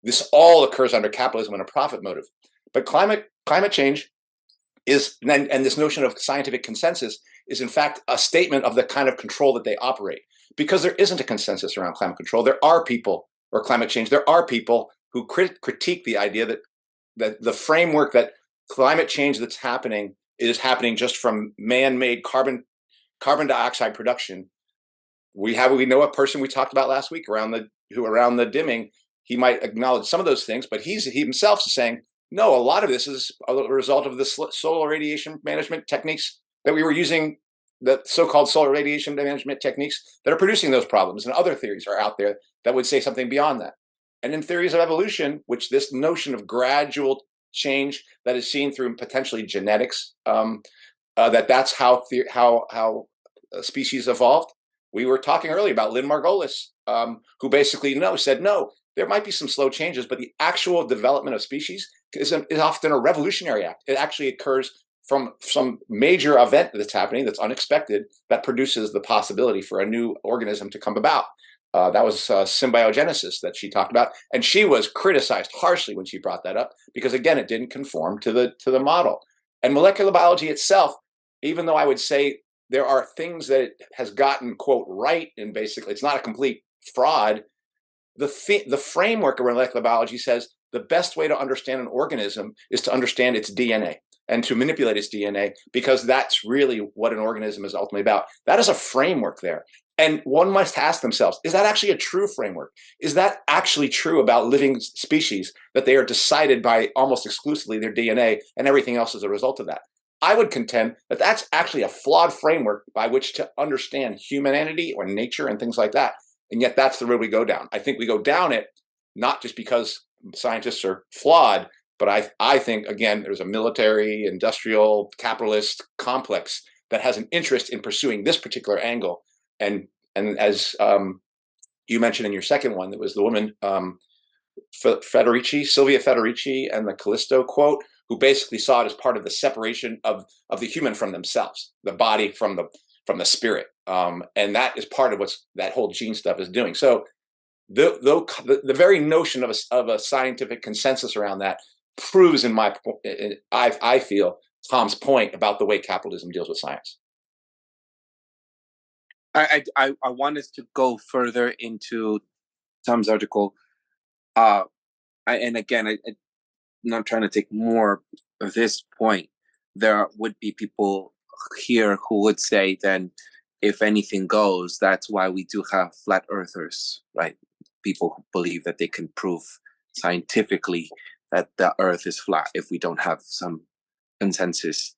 this all occurs under capitalism and a profit motive. But climate change is, and this notion of scientific consensus is in fact a statement of the kind of control that they operate. Because there isn't a consensus around climate control, there are people, or climate change, there are people who critique the idea that the framework that climate change that's happening is happening just from man-made carbon dioxide production. We know a person we talked about last week around the dimming. He might acknowledge some of those things, but he himself is saying, no, a lot of this is a result of the solar radiation management techniques that we were using, the so-called solar radiation management techniques that are producing those problems. And other theories are out there that would say something beyond that. And in theories of evolution, which this notion of gradual change that is seen through potentially genetics, that's how species evolved. We were talking earlier about Lynn Margulis, who basically said, no, there might be some slow changes, but the actual development of species is often a revolutionary act. It actually occurs from some major event that's happening that's unexpected that produces the possibility for a new organism to come about. That was symbiogenesis that she talked about, and she was criticized harshly when she brought that up because, again, it didn't conform to the model. And molecular biology itself, even though I would say there are things that it has gotten, quote, right, and basically it's not a complete fraud, the framework of molecular biology says the best way to understand an organism is to understand its DNA and to manipulate its DNA, because that's really what an organism is ultimately about. That is a framework there. And one must ask themselves, is that actually a true framework? Is that actually true about living species, that they are decided by almost exclusively their DNA and everything else as a result of that? I would contend that that's actually a flawed framework by which to understand humanity or nature and things like that. And yet that's the road we go down. I think we go down it not just because scientists are flawed, but I think, again, there's a military, industrial, capitalist complex that has an interest in pursuing this particular angle. And as you mentioned in your second one, that was the woman, Sylvia Federici, and the Callisto quote, who basically saw it as part of the separation of the human from themselves, the body from the spirit. And that is part of what that whole gene stuff is doing. So the very notion of a scientific consensus around that proves, I feel, Tom's point about the way capitalism deals with science. I want us to go further into Tom's article. And again, I'm not trying to take more of this point. There would be people here who would say, then, if anything goes, that's why we do have flat earthers, right? People who believe that they can prove scientifically that the earth is flat if we don't have some consensus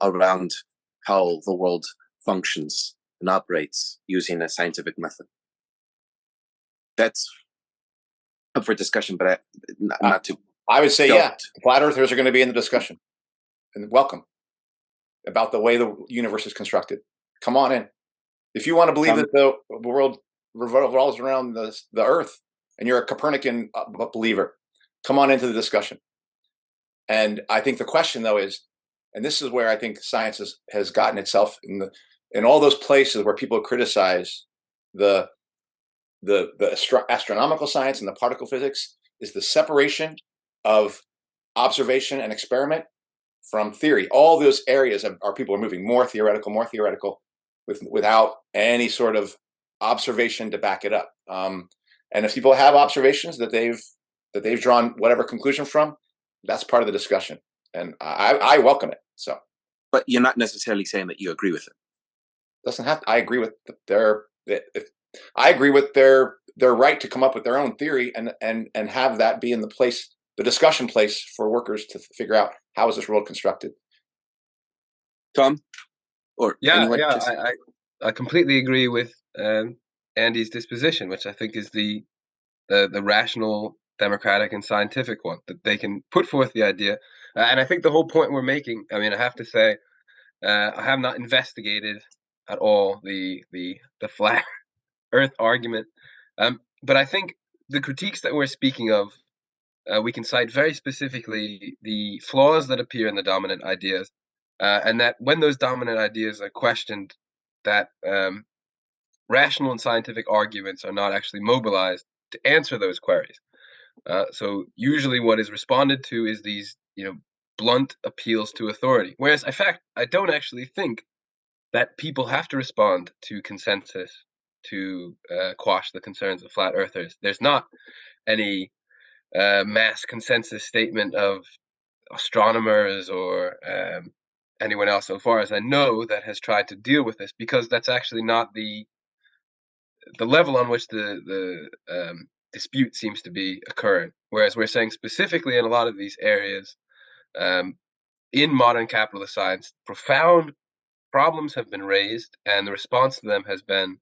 around how the world functions and operates using a scientific method. That's up for discussion, but not to. I would say, yeah, flat earthers are going to be in the discussion, and welcome, about the way the universe is constructed. Come on in. If you want to believe that the world revolves around the earth and you're a Copernican believer, come on into the discussion. And I think the question, though, is, and this is where I think science has gotten itself in all those places where people criticize the astronomical science and the particle physics, is the separation of observation and experiment from theory. All those areas are people are moving more theoretical, without any sort of observation to back it up. And if people have observations that they've drawn whatever conclusion from, that's part of the discussion, and I welcome it. So, but you're not necessarily saying that you agree with it. Doesn't have to. I agree with I agree with their right to come up with their own theory and have that be in the discussion place for workers to figure out how is this world constructed. Tom, or I completely agree with Andy's disposition, which I think is the rational, democratic, and scientific one, that they can put forth the idea. And I think the whole point we're making, I mean, I have to say, I have not investigated at all the flat Earth argument, but I think the critiques that we're speaking of, we can cite very specifically the flaws that appear in the dominant ideas, and that when those dominant ideas are questioned, that rational and scientific arguments are not actually mobilized to answer those queries. So usually what is responded to is these, blunt appeals to authority. Whereas, in fact, I don't actually think that people have to respond to consensus to quash the concerns of flat earthers. There's not any mass consensus statement of astronomers or anyone else, so far as I know, that has tried to deal with this, because that's actually not the level on which the dispute seems to be occurring. Whereas we're saying specifically in a lot of these areas, in modern capitalist science, profound problems have been raised, and the response to them has been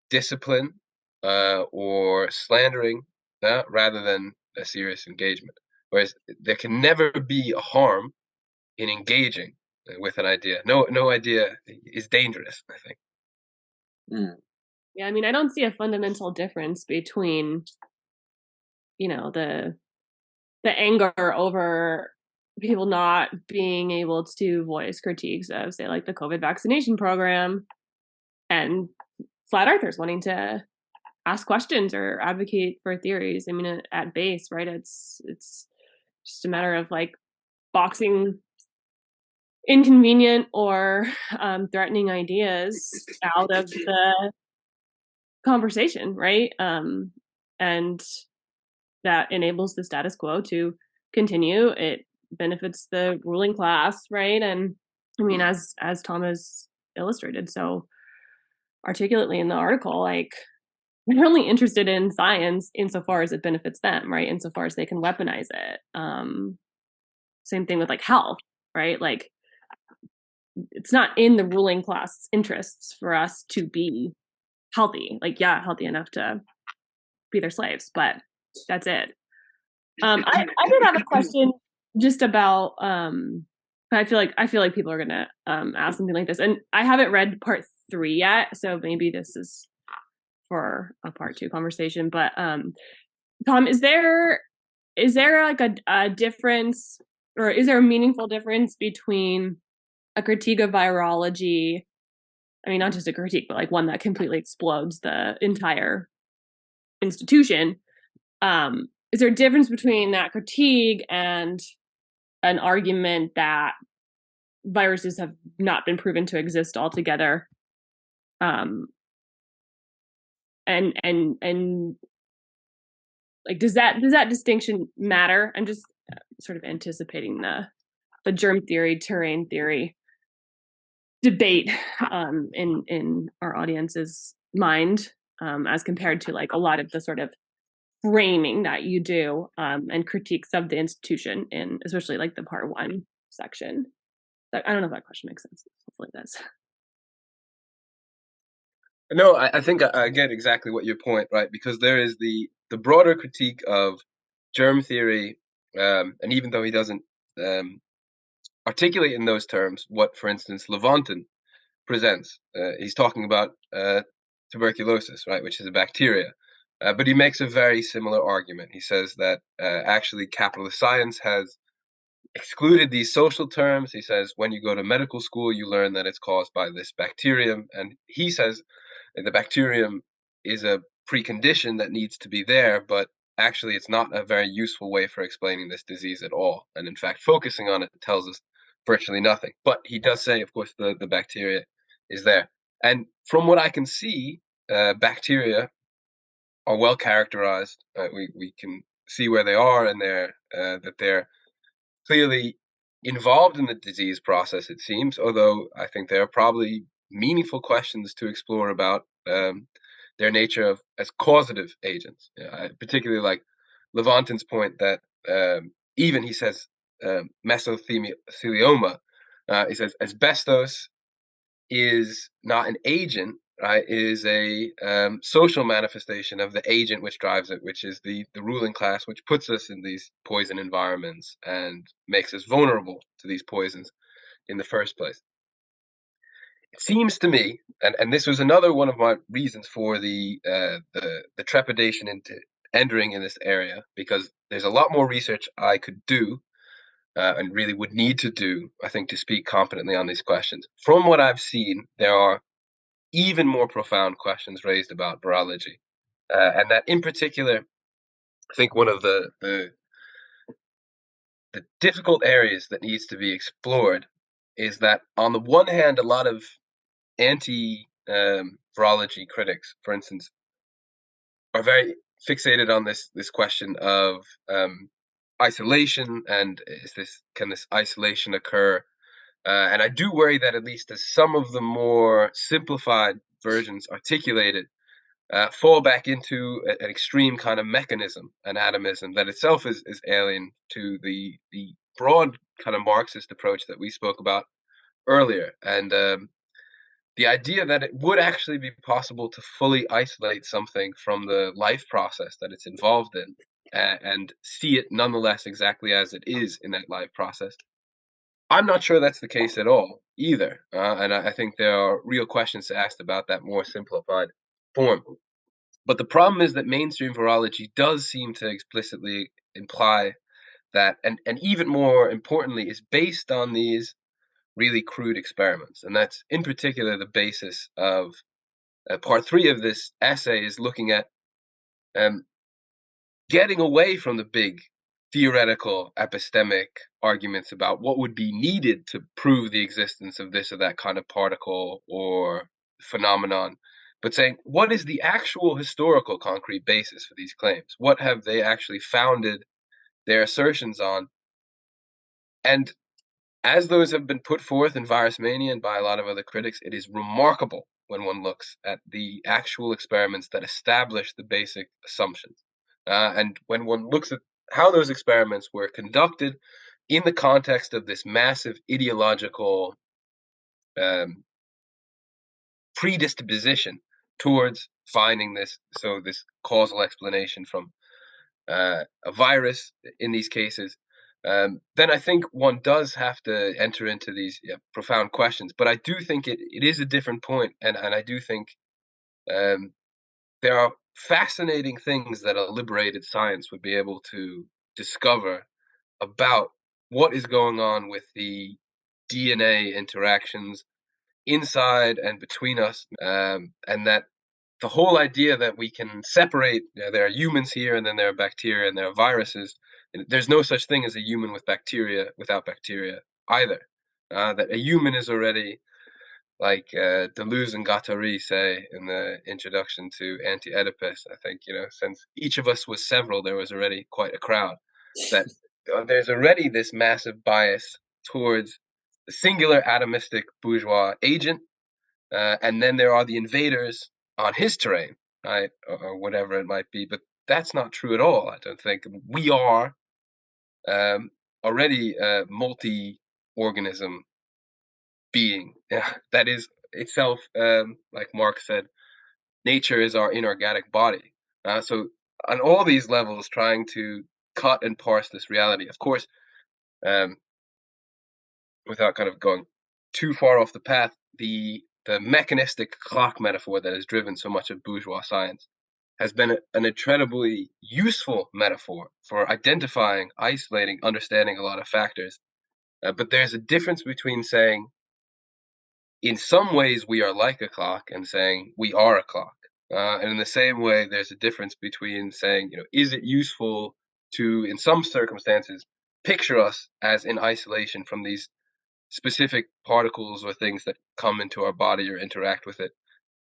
discipline or slandering, rather than a serious engagement. Whereas there can never be a harm in engaging with an idea. No idea is dangerous, I think. Mm. Yeah, I mean, I don't see a fundamental difference between, the anger over people not being able to voice critiques of, say, like the COVID vaccination program, and flat earthers wanting to ask questions or advocate for theories. I mean, at base, right? It's just a matter of like boxing inconvenient or threatening ideas out of the conversation, right? And that enables the status quo to continue. It benefits the ruling class, right? And I mean, as Tom has illustrated so articulately in the article, like, they're only interested in science insofar as it benefits them, right? Insofar as they can weaponize it. Same thing with like health, right? Like, it's not in the ruling class interests for us to be healthy. Like, yeah, healthy enough to be their slaves, but that's it. I did have a question just about. I feel like people are gonna ask something like this, and I haven't read part 3 yet, so maybe this is for a part 2 conversation. But Tom, is there like a difference, or is there a meaningful difference between a critique of virology? I mean, not just a critique, but like one that completely explodes the entire institution. Is there a difference between that critique and an argument that viruses have not been proven to exist altogether? And like, does that distinction matter? I'm just sort of anticipating the germ theory, terrain theory debate in our audience's mind, as compared to like a lot of the sort of framing that you do and critiques of the institution in especially like the part 1 section. I don't know if that question makes sense. Hopefully it does. No, I think I get exactly what your point, right? Because there is the broader critique of germ theory, and even though he doesn't articulate in those terms what, for instance, Levantin presents, he's talking about tuberculosis, right, which is a bacteria. But he makes a very similar argument. He says that actually capitalist science has excluded these social terms. He says when you go to medical school, you learn that it's caused by this bacterium. And he says the bacterium is a precondition that needs to be there, but actually it's not a very useful way for explaining this disease at all. And in fact, focusing on it tells us virtually nothing. But he does say, of course, the bacteria is there. And from what I can see, bacteria are well characterized. We can see where they are, and that they're clearly involved in the disease process, it seems, although I think there are probably meaningful questions to explore about their nature as causative agents. I particularly like Levantin's point that even, he says, mesothelioma, he says asbestos is not an agent, right? It is a social manifestation of the agent which drives it, which is the ruling class, which puts us in these poison environments and makes us vulnerable to these poisons in the first place. It seems to me, and this was another one of my reasons for the trepidation into entering in this area, because there's a lot more research I could do and really would need to do, I think, to speak confidently on these questions. From what I've seen, there are even more profound questions raised about virology, and that in particular, think one of the difficult areas that needs to be explored is that, on the one hand, a lot of anti-virology critics, for instance, are very fixated on this question of isolation, and can this isolation occur? And I do worry that, at least as some of the more simplified versions articulate it, fall back into an extreme kind of mechanism, an atomism that itself is alien to the broad kind of Marxist approach that we spoke about earlier. And the idea that it would actually be possible to fully isolate something from the life process that it's involved in, and see it nonetheless exactly as it is in that life process, I'm not sure that's the case at all either. And I think there are real questions to ask about that more simplified form. But the problem is that mainstream virology does seem to explicitly imply that, and even more importantly, is based on these really crude experiments. And that's in particular the basis of part 3 of this essay, is looking at getting away from the big theoretical epistemic arguments about what would be needed to prove the existence of this or that kind of particle or phenomenon, but saying, what is the actual historical concrete basis for these claims? What have they actually founded their assertions on? And as those have been put forth in Virus Mania and by a lot of other critics, it is remarkable when one looks at the actual experiments that establish the basic assumptions. And when one looks at how those experiments were conducted in the context of this massive ideological predisposition towards finding this causal explanation from a virus in these cases, then I think one does have to enter into these profound questions. But I do think it is a different point, and I do think there are fascinating things that a liberated science would be able to discover about what is going on with the DNA interactions inside and between us, and that the whole idea that we can separate, there are humans here and then there are bacteria and there are viruses, and there's no such thing as a human with bacteria without bacteria either. That a human is already, like Deleuze and Guattari say in the introduction to Anti-Oedipus, I think, since each of us was several, there was already quite a crowd. That there's already this massive bias towards the singular atomistic bourgeois agent, and then there are the invaders on his terrain, right, or whatever it might be. But that's not true at all, I don't think. We are already a multi-organism being that is itself, like Marx said, nature is our inorganic body. So on all these levels, trying to cut and parse this reality, of course, without kind of going too far off the path, the mechanistic clock metaphor that has driven so much of bourgeois science has been an incredibly useful metaphor for identifying, isolating, understanding a lot of factors. But there's a difference between saying, in some ways we are like a clock, and saying we are a clock. And in the same way, there's a difference between saying, is it useful to, in some circumstances, picture us as in isolation from these specific particles or things that come into our body or interact with it.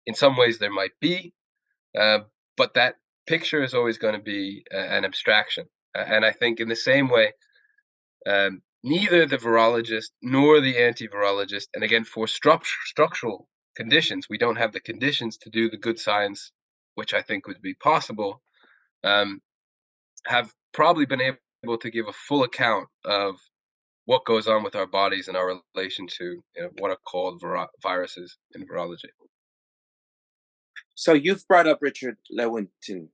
In some ways there might be, but that picture is always going to be an abstraction. And I think in the same way, neither the virologist nor the anti-virologist, and again, for structural conditions, we don't have the conditions to do the good science, which I think would be possible, have probably been able to give a full account of what goes on with our bodies and our relation to what are called viruses in virology. So you've brought up Richard Lewontin,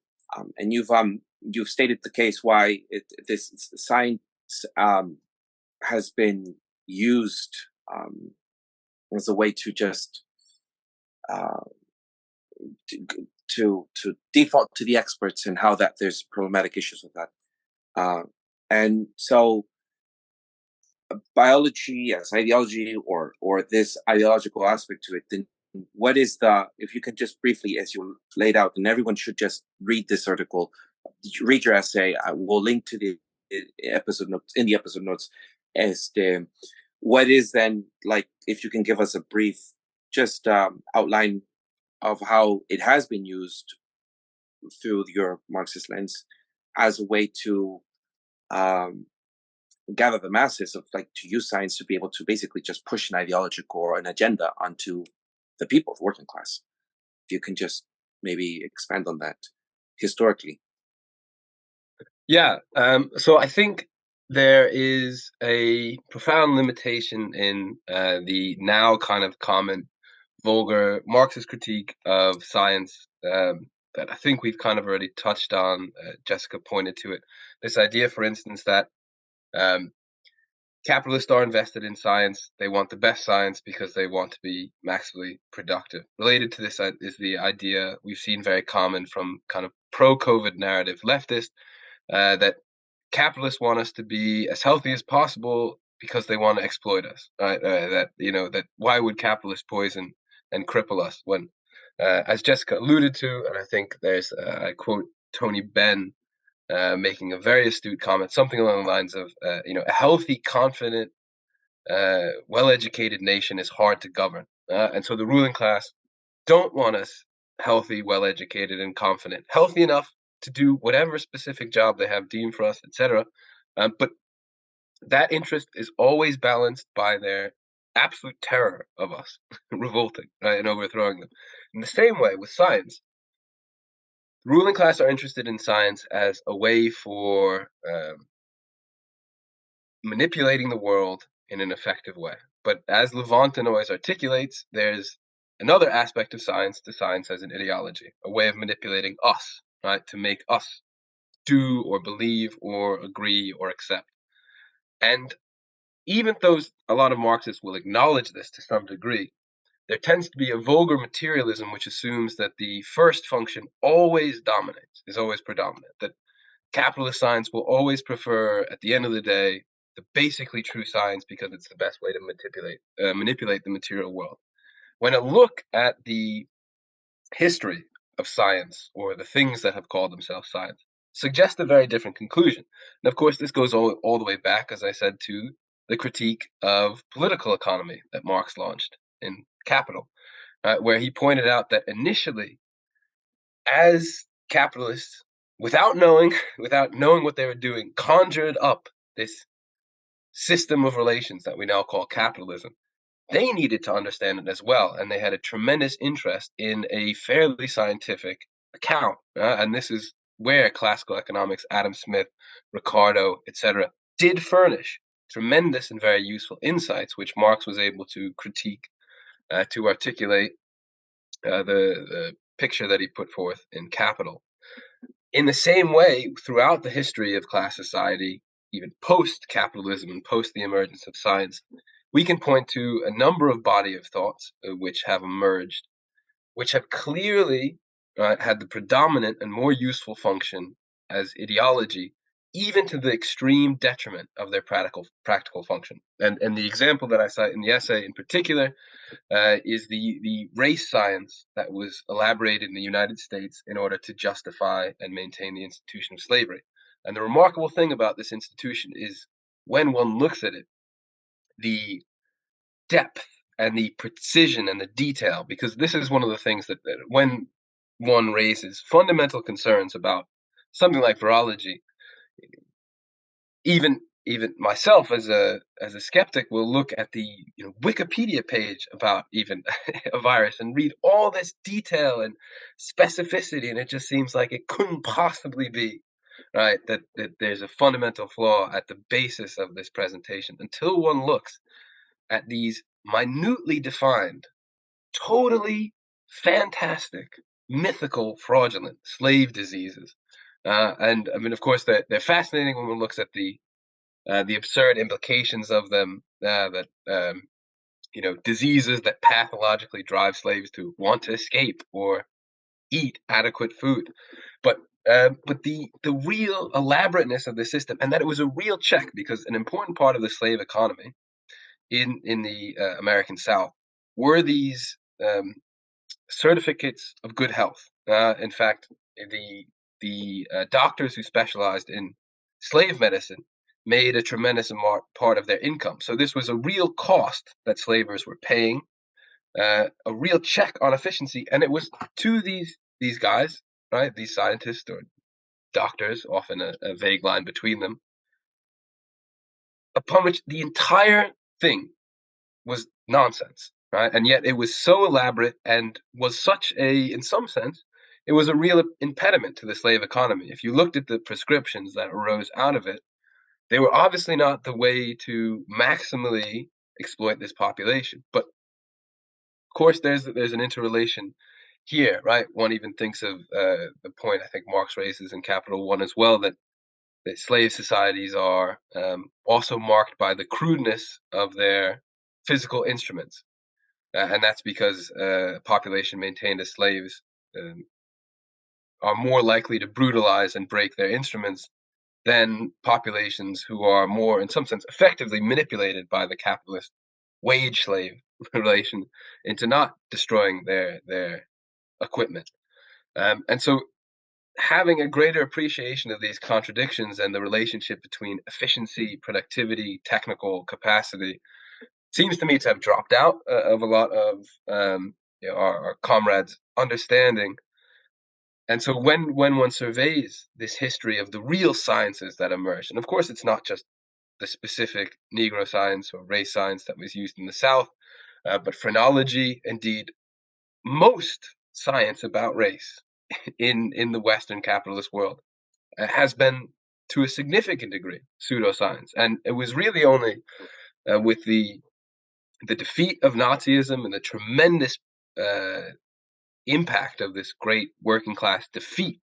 and you've stated the case why this science has been used as a way to just to default to the experts, and how that there's problematic issues with that, and so biology as ideology, or this ideological aspect to it, then what is if you can just briefly, as you laid out, and everyone should just read this article read your essay. I will link to the episode notes in the episode notes as the what is then, like, if you can give us a brief just outline of how it has been used through your Marxist lens as a way to gather the masses, of like to use science to be able to basically just push an ideological or an agenda onto the people, the working class. If you can just maybe expand on that historically. Yeah, so I think there is a profound limitation in the now kind of common, vulgar Marxist critique of science that I think we've kind of already touched on. Jessica pointed to it. This idea, for instance, that capitalists are invested in science. They want the best science because they want to be maximally productive. Related to this is the idea we've seen very common from kind of pro-COVID narrative leftist, that capitalists want us to be as healthy as possible because they want to exploit us. Right? That why would capitalists poison and cripple us when, as Jessica alluded to, and I think there's I quote Tony Benn making a very astute comment, something along the lines of, a healthy, confident, well-educated nation is hard to govern, and so the ruling class don't want us healthy, well-educated, and confident, healthy enough to do whatever specific job they have deemed for us, etc. But that interest is always balanced by their absolute terror of us revolting, right, and overthrowing them. In the same way with science, the ruling class are interested in science as a way for manipulating the world in an effective way. But as Levantin always articulates, there's another aspect of science to science as an ideology, a way of manipulating us, right, to make us do or believe or agree or accept. And even though a lot of Marxists will acknowledge this to some degree, there tends to be a vulgar materialism which assumes that the first function always dominates, is always predominant, that capitalist science will always prefer, at the end of the day, the basically true science because it's the best way to manipulate the material world. When I look at the history of science, or the things that have called themselves science, suggest a very different conclusion. And of course, this goes all the way back, as I said, to the critique of political economy that Marx launched in Capital, where he pointed out that initially, as capitalists, without knowing what they were doing, conjured up this system of relations that we now call capitalism. They needed to understand it as well, and they had a tremendous interest in a fairly scientific account. And this is where classical economics, Adam Smith, Ricardo, etc., did furnish tremendous and very useful insights, which Marx was able to critique, to articulate the picture that he put forth in Capital. In the same way, throughout the history of class society, even post-capitalism and post the emergence of science, we can point to a number of body of thoughts which have emerged, which have clearly had the predominant and more useful function as ideology, even to the extreme detriment of their practical function. And the example that I cite in the essay in particular is the race science that was elaborated in the United States in order to justify and maintain the institution of slavery. And the remarkable thing about this institution is, when one looks at it, the depth and the precision and the detail, because this is one of the things that when one raises fundamental concerns about something like virology, even myself as a skeptic will look at the Wikipedia page about even a virus and read all this detail and specificity, and it just seems like it couldn't possibly be right that there's a fundamental flaw at the basis of this presentation until one looks at these minutely defined, totally fantastic, mythical, fraudulent slave diseases. And I mean, of course, they're fascinating when one looks at the absurd implications of them, diseases that pathologically drive slaves to want to escape or eat adequate food. But the real elaborateness of the system, and that it was a real check, because an important part of the slave economy in the American South were these certificates of good health. In fact, the doctors who specialized in slave medicine made a tremendous part of their income. So this was a real cost that slavers were paying, a real check on efficiency, and it was to these guys, right, these scientists or doctors, often a vague line between them, upon which the entire thing was nonsense, right? And yet it was so elaborate and was such in some sense, it was a real impediment to the slave economy. If you looked at the prescriptions that arose out of it, they were obviously not the way to maximally exploit this population. But of course, there's an interrelation here, right? One even thinks of the point I think Marx raises in Capital One as well, that slave societies are also marked by the crudeness of their physical instruments. And that's because population maintained as slaves are more likely to brutalize and break their instruments than populations who are more, in some sense, effectively manipulated by the capitalist wage-slave relation into not destroying their equipment. And so having a greater appreciation of these contradictions and the relationship between efficiency, productivity, technical capacity seems to me to have dropped out of a lot of our comrades' understanding. And so when one surveys this history of the real sciences that emerged, and of course it's not just the specific Negro science or race science that was used in the South, but phrenology, indeed, most science about race in the Western capitalist world has been, to a significant degree, pseudoscience. And it was really only with the defeat of Nazism and the tremendous impact of this great working class defeat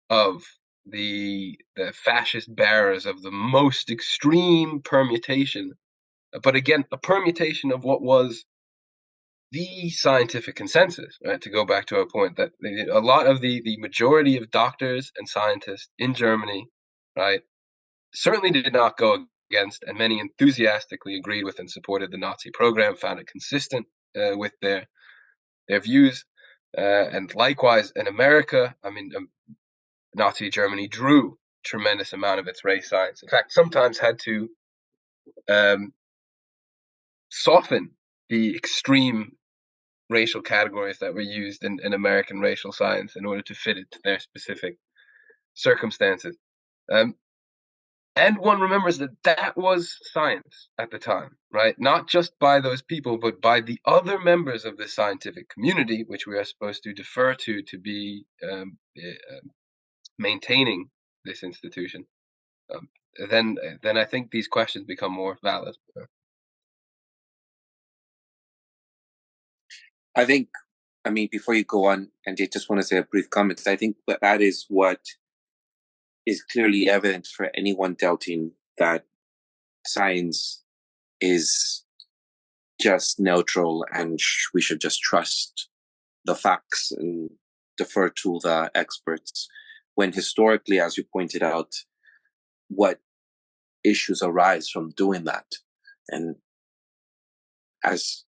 of the fascist bearers of the most extreme permutation, but again, a permutation of what was the scientific consensus, right? To go back to our point that a lot of the majority of doctors and scientists in Germany, right, certainly did not go against, and many enthusiastically agreed with and supported the Nazi program, found it consistent with their views. And likewise in America, I mean, Nazi Germany drew a tremendous amount of its race science. In fact, sometimes had to soften the extreme racial categories that were used in American racial science in order to fit it to their specific circumstances. And one remembers that was science at the time, right? Not just by those people, but by the other members of the scientific community, which we are supposed to defer to be maintaining this institution. Then I think these questions become more valid. I think, I mean, before you go on, and I just want to say a brief comment. I think that is what is clearly evident for anyone doubting that science is just neutral and we should just trust the facts and defer to the experts, when historically, as you pointed out, what issues arise from doing that. And as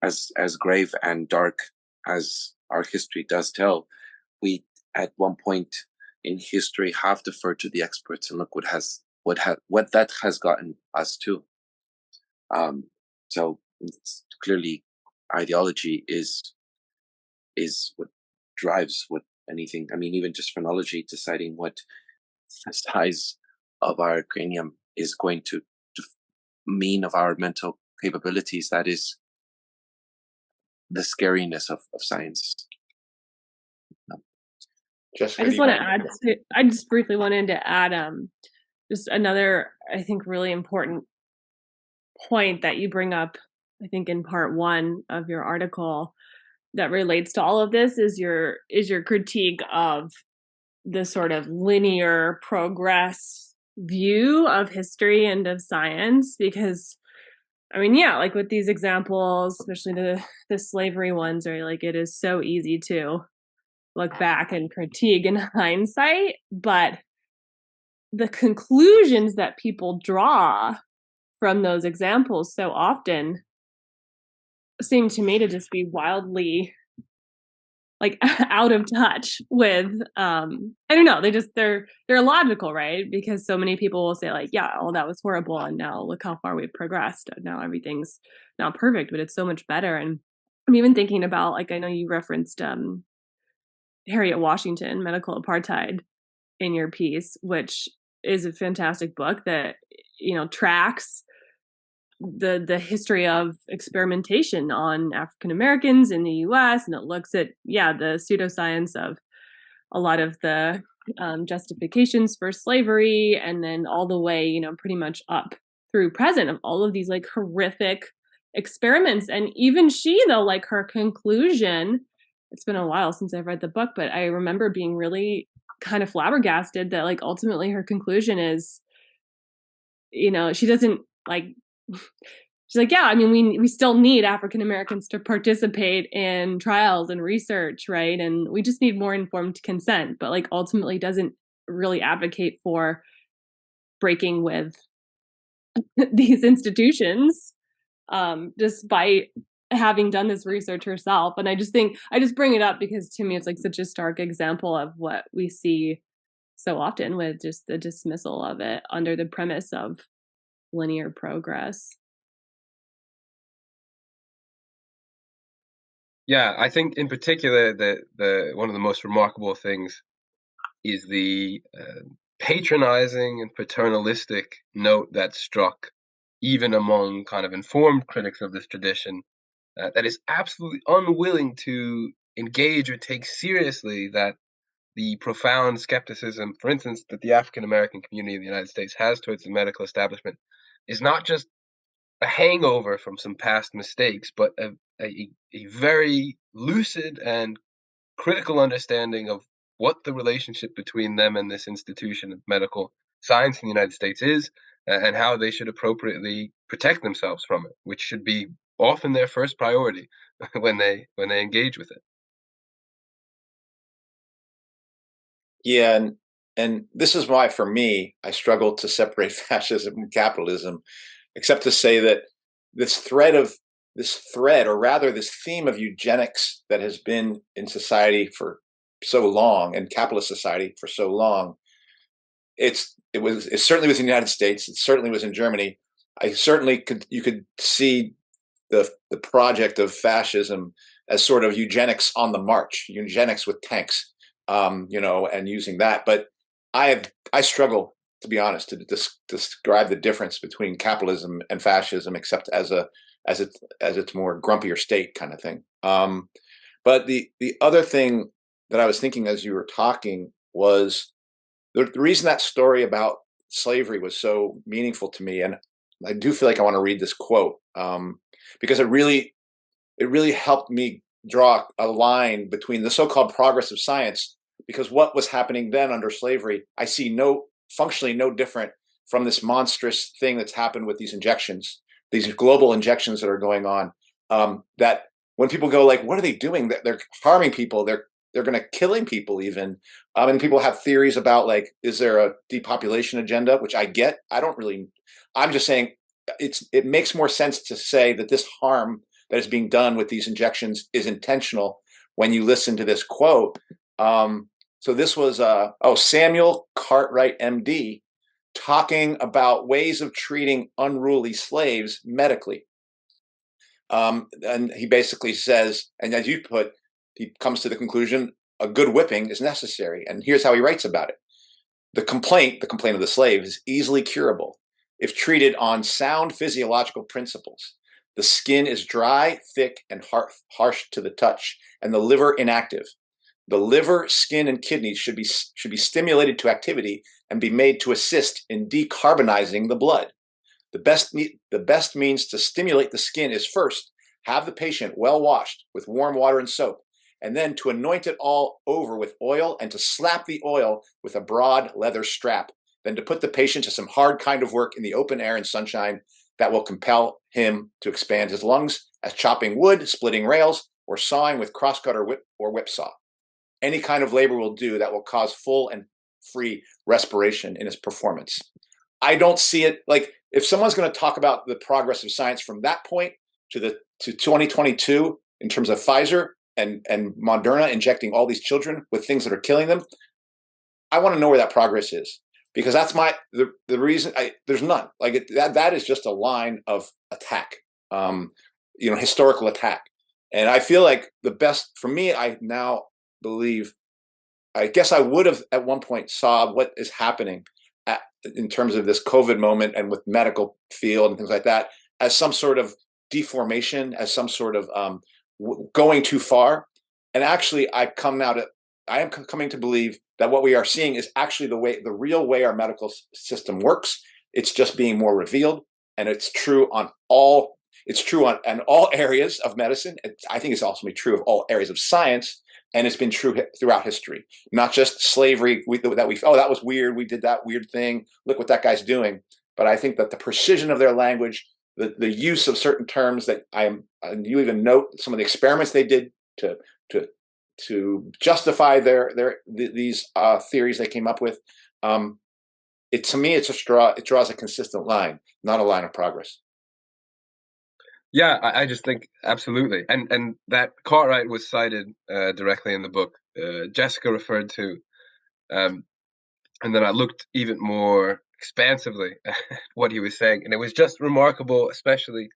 grave and dark as our history does tell, we at one point in history have deferred to the experts, and look what that has gotten us to. So it's clearly ideology is what drives what anything. I mean, even just phrenology, deciding what the size of our cranium is going to mean of our mental capabilities. That is the scariness of science. I just want to add. I just briefly wanted to add just another, I think, really important point that you bring up, I think, in part one of your article that relates to all of this is your critique of the sort of linear progress view of history and of science. Because, I mean, yeah, like with these examples, especially the slavery ones, are like, it is so easy to look back and critique in hindsight, but the conclusions that people draw from those examples so often seem to me to just be wildly like out of touch with I don't know, they're illogical, right? Because so many people will say like, yeah, well, that was horrible, and now look how far we've progressed. Now everything's not perfect, but it's so much better. And I'm even thinking about, like, I know you referenced Harriet Washington, Medical Apartheid, in your piece, which is a fantastic book that, you know, tracks the history of experimentation on African Americans in the U.S. and it looks at the pseudoscience of a lot of the justifications for slavery, and then all the way, you know, pretty much up through present of all of these like horrific experiments. And even she, though, like her conclusion, it's been a while since I've read the book, but I remember being really kind of flabbergasted that like ultimately her conclusion is, you know, she doesn't like, she's like, yeah, I mean, we still need African Americans to participate in trials and research, right? And we just need more informed consent, but like ultimately doesn't really advocate for breaking with these institutions, despite having done this research herself. And I just bring it up because to me it's like such a stark example of what we see so often with just the dismissal of it under the premise of linear progress. Yeah, I think in particular the one of the most remarkable things is the patronizing and paternalistic note that struck even among kind of informed critics of this tradition, that is absolutely unwilling to engage or take seriously that the profound skepticism, for instance, that the African American community in the United States has towards the medical establishment is not just a hangover from some past mistakes, but a very lucid and critical understanding of what the relationship between them and this institution of medical science in the United States is, and how they should appropriately protect themselves from it, which should be often their first priority when they engage with it. Yeah, and this is why, for me, I struggle to separate fascism from capitalism, except to say that this thread, or rather this theme of eugenics that has been in society for so long, and capitalist society for so long, it certainly was in the United States. It certainly was in Germany. You could see the project of fascism as sort of eugenics on the march, eugenics with tanks, and using that. But I struggle, to be honest, to describe the difference between capitalism and fascism, except as its more grumpier state kind of thing. But the other thing that I was thinking as you were talking was the reason that story about slavery was so meaningful to me, and I do feel like I want to read this quote because it really helped me draw a line between the so-called progress of science, because what was happening then under slavery, I see functionally no different from this monstrous thing that's happened with these injections, these global injections that are going on. That when people go like, what are they doing? They're harming people. They're going to killing people even. And people have theories about like, is there a depopulation agenda? Which I get. I'm just saying it makes more sense to say that this harm that is being done with these injections is intentional when you listen to this quote. So this was Samuel Cartwright, MD, talking about ways of treating unruly slaves medically. And he basically says, and as you put, he comes to the conclusion, a good whipping is necessary. And here's how he writes about it. The complaint of the slave is easily curable if treated on sound physiological principles. The skin is dry, thick, and harsh to the touch, and the liver inactive. The liver, skin, and kidneys should be stimulated to activity and be made to assist in decarbonizing the blood. The best means to stimulate the skin is first, have the patient well washed with warm water and soap, and then to anoint it all over with oil and to slap the oil with a broad leather strap, then to put the patient to some hard kind of work in the open air and sunshine that will compel him to expand his lungs, as chopping wood, splitting rails, or sawing with crosscut or whip saw. Any kind of labor will do that will cause full and free respiration in his performance. I don't see it like, if someone's going to talk about the progress of science from that point to 2022 in terms of Pfizer, Moderna injecting all these children with things that are killing them. I want to know where that progress is, because that's the reason. There's none. Like that is just a line of attack, historical attack. And I feel like the best for me, I now believe, I guess I would have at one point saw what is happening in terms of this COVID moment and with medical field and things like that as some sort of deformation, as some sort of going too far. And actually, I am coming to believe that what we are seeing is actually the real way our medical system works. It's just being more revealed, and it's true on all. It's true in all areas of medicine. I think it's also true of all areas of science, and it's been true throughout history. Not just slavery that was weird. We did that weird thing. Look what that guy's doing. But I think that the precision of their language, the use of certain terms that you even note some of the experiments they did to justify these theories they came up with. To me, it's it draws a consistent line, not a line of progress. Yeah, I just think absolutely, and that Cartwright was cited directly in the book. Jessica referred to, and then I looked even more expansively at what he was saying, and it was just remarkable, especially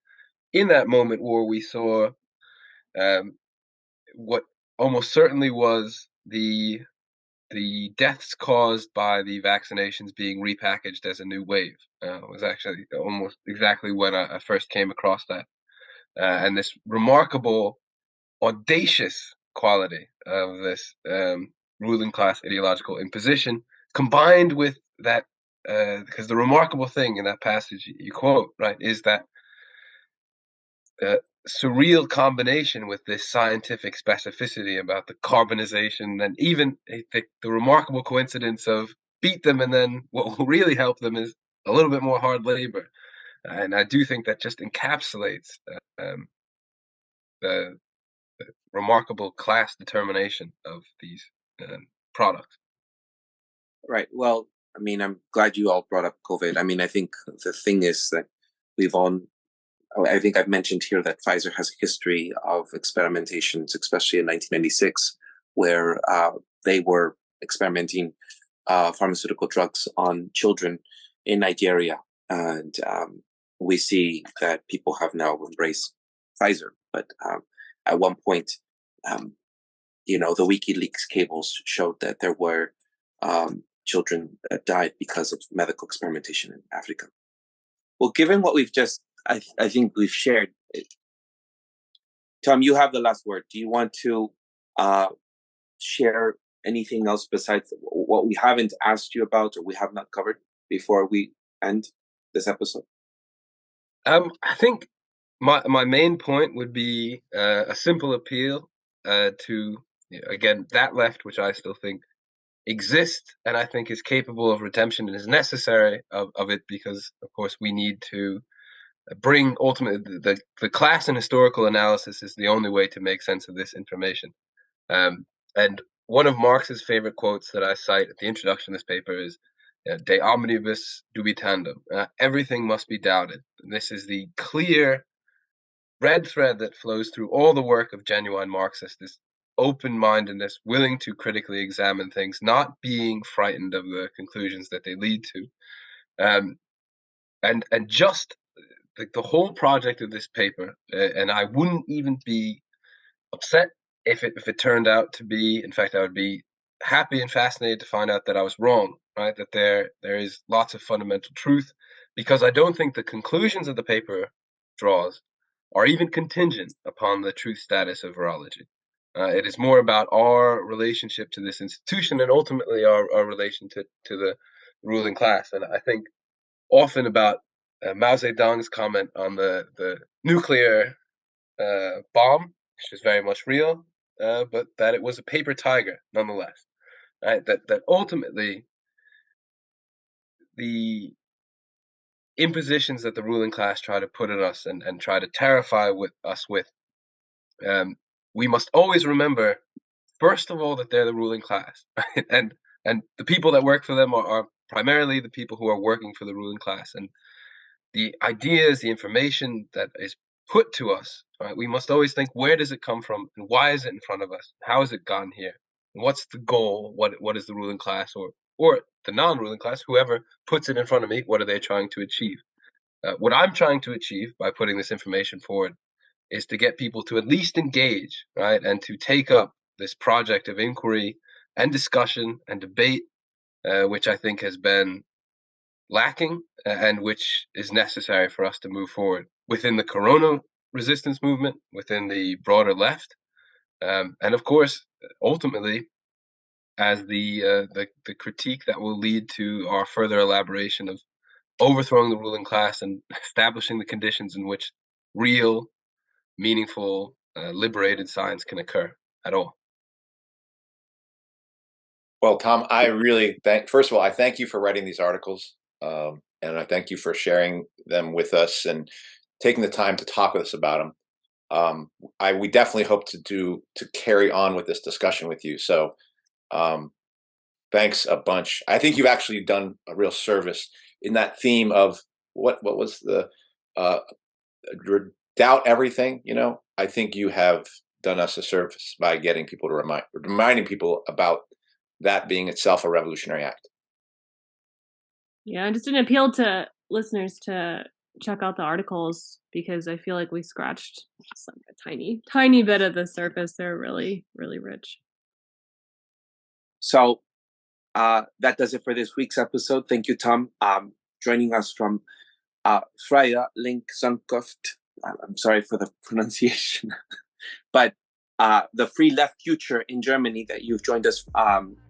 in that moment where we saw what almost certainly was the deaths caused by the vaccinations being repackaged as a new wave. Was actually almost exactly when I first came across that. And this remarkable, audacious quality of this ruling class ideological imposition, combined with that, because the remarkable thing in that passage you quote, right, is that surreal combination with this scientific specificity about the carbonization, and even the remarkable coincidence of beat them, and then what will really help them is a little bit more hard labor. And I do think that just encapsulates the remarkable class determination of these products. Right. Well, I mean, I'm glad you all brought up COVID. I mean, I think the thing is that I think I've mentioned here that Pfizer has a history of experimentations, especially in 1996, where they were experimenting pharmaceutical drugs on children in Nigeria. And we see that people have now embraced Pfizer. But at one point, the WikiLeaks cables showed that there were children that died because of medical experimentation in Africa. Well, given what we've just, I think we've shared, Tom, you have the last word. Do you want to share anything else besides what we haven't asked you about or we have not covered before we end this episode? I think my main point would be a simple appeal to, again, that left, which I still think exists and I think is capable of redemption and is necessary of it, because, of course, we need to bring ultimately the class and historical analysis is the only way to make sense of this information. And one of Marx's favorite quotes that I cite at the introduction of this paper is, de omnibus dubitandum. Everything must be doubted. And this is the clear red thread that flows through all the work of genuine Marxists, this open-mindedness, willing to critically examine things, not being frightened of the conclusions that they lead to. And just the whole project of this paper, and I wouldn't even be upset if it turned out to be, in fact, I would be happy and fascinated to find out that I was wrong, right? That there is lots of fundamental truth, because I don't think the conclusions of the paper draws are even contingent upon the truth status of virology. It is more about our relationship to this institution and ultimately our relation to the ruling class. And I think often about Mao Zedong's comment on the nuclear bomb, which is very much real, but that it was a paper tiger nonetheless. Right? That ultimately the impositions that the ruling class try to put on us and try to terrify us with, we must always remember, first of all, that they're the ruling class, right? and the people that work for them are primarily the people who are working for the ruling class, and the ideas, the information that is put to us, right, we must always think, where does it come from and why is it in front of us? How has it gotten here? And what's the goal? What is the ruling class or the non-ruling class, whoever puts it in front of me, what are they trying to achieve? What I'm trying to achieve by putting this information forward is to get people to at least engage, right, and to take up this project of inquiry and discussion and debate, which I think has been lacking and which is necessary for us to move forward within the corona resistance movement, within the broader left, and of course, ultimately, as the critique that will lead to our further elaboration of overthrowing the ruling class and establishing the conditions in which real, meaningful, liberated science can occur at all. Well, Tom, I really first of all, I thank you for writing these articles. And I thank you for sharing them with us and taking the time to talk with us about them. We definitely hope to carry on with this discussion with you. So thanks a bunch. I think you've actually done a real service in that theme of what was the doubt everything. I think you have done us a service by getting people to reminding people about that being itself a revolutionary act. Yeah, just an appeal to listeners to check out the articles because I feel like we scratched just like a tiny bit of the surface. They're really, really rich. So that does it for this week's episode. Thank you, Tom, joining us from Freie Linke Zukunft. I'm sorry for the pronunciation, but the Free Left Future in Germany, that you've joined us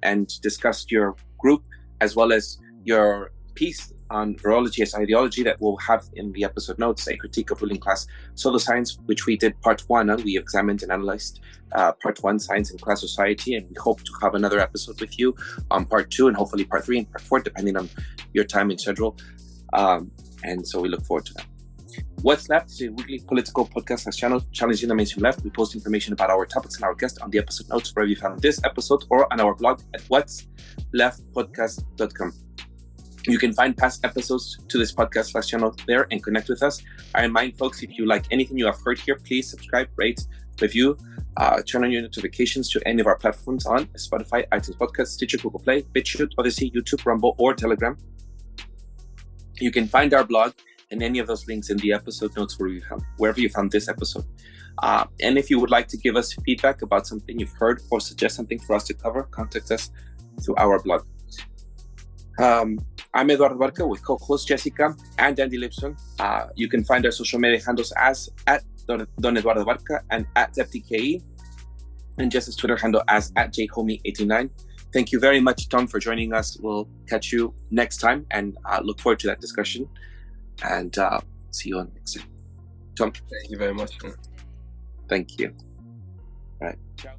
and discussed your group as well as your piece on virology as ideology that we'll have in the episode notes, a critique of ruling class pseudoscience, which we did part 1 on. We examined and analyzed part 1, science and class society, and we hope to have another episode with you on part 2 and hopefully part 3 and part 4, depending on your time and schedule. And so we look forward to that. What's Left is a weekly political podcast channel challenging the mainstream left. We post information about our topics and our guests on the episode notes wherever you found this episode or on our blog at what'sleftpodcast.com. You can find past episodes to this podcast channel there and connect with us. I remind folks, if you like anything you have heard here, please subscribe, rate, review, turn on your notifications to any of our platforms on Spotify, iTunes Podcast, Stitcher, Google Play, BitChute, Odyssey, YouTube, Rumble, or Telegram. You can find our blog and any of those links in the episode notes wherever you found this episode. And if you would like to give us feedback about something you've heard or suggest something for us to cover, contact us through our blog. I'm Eduardo Barca with co-host Jessica and Andy Lipson. You can find our social media handles as at Don Eduardo Barca and at ZeptiKE, and Jess's Twitter handle as at JHomie89. Thank you very much, Tom, for joining us. We'll catch you next time and look forward to that discussion. And see you on next time. Tom. Thank you very much. Thank you. All right. Ciao.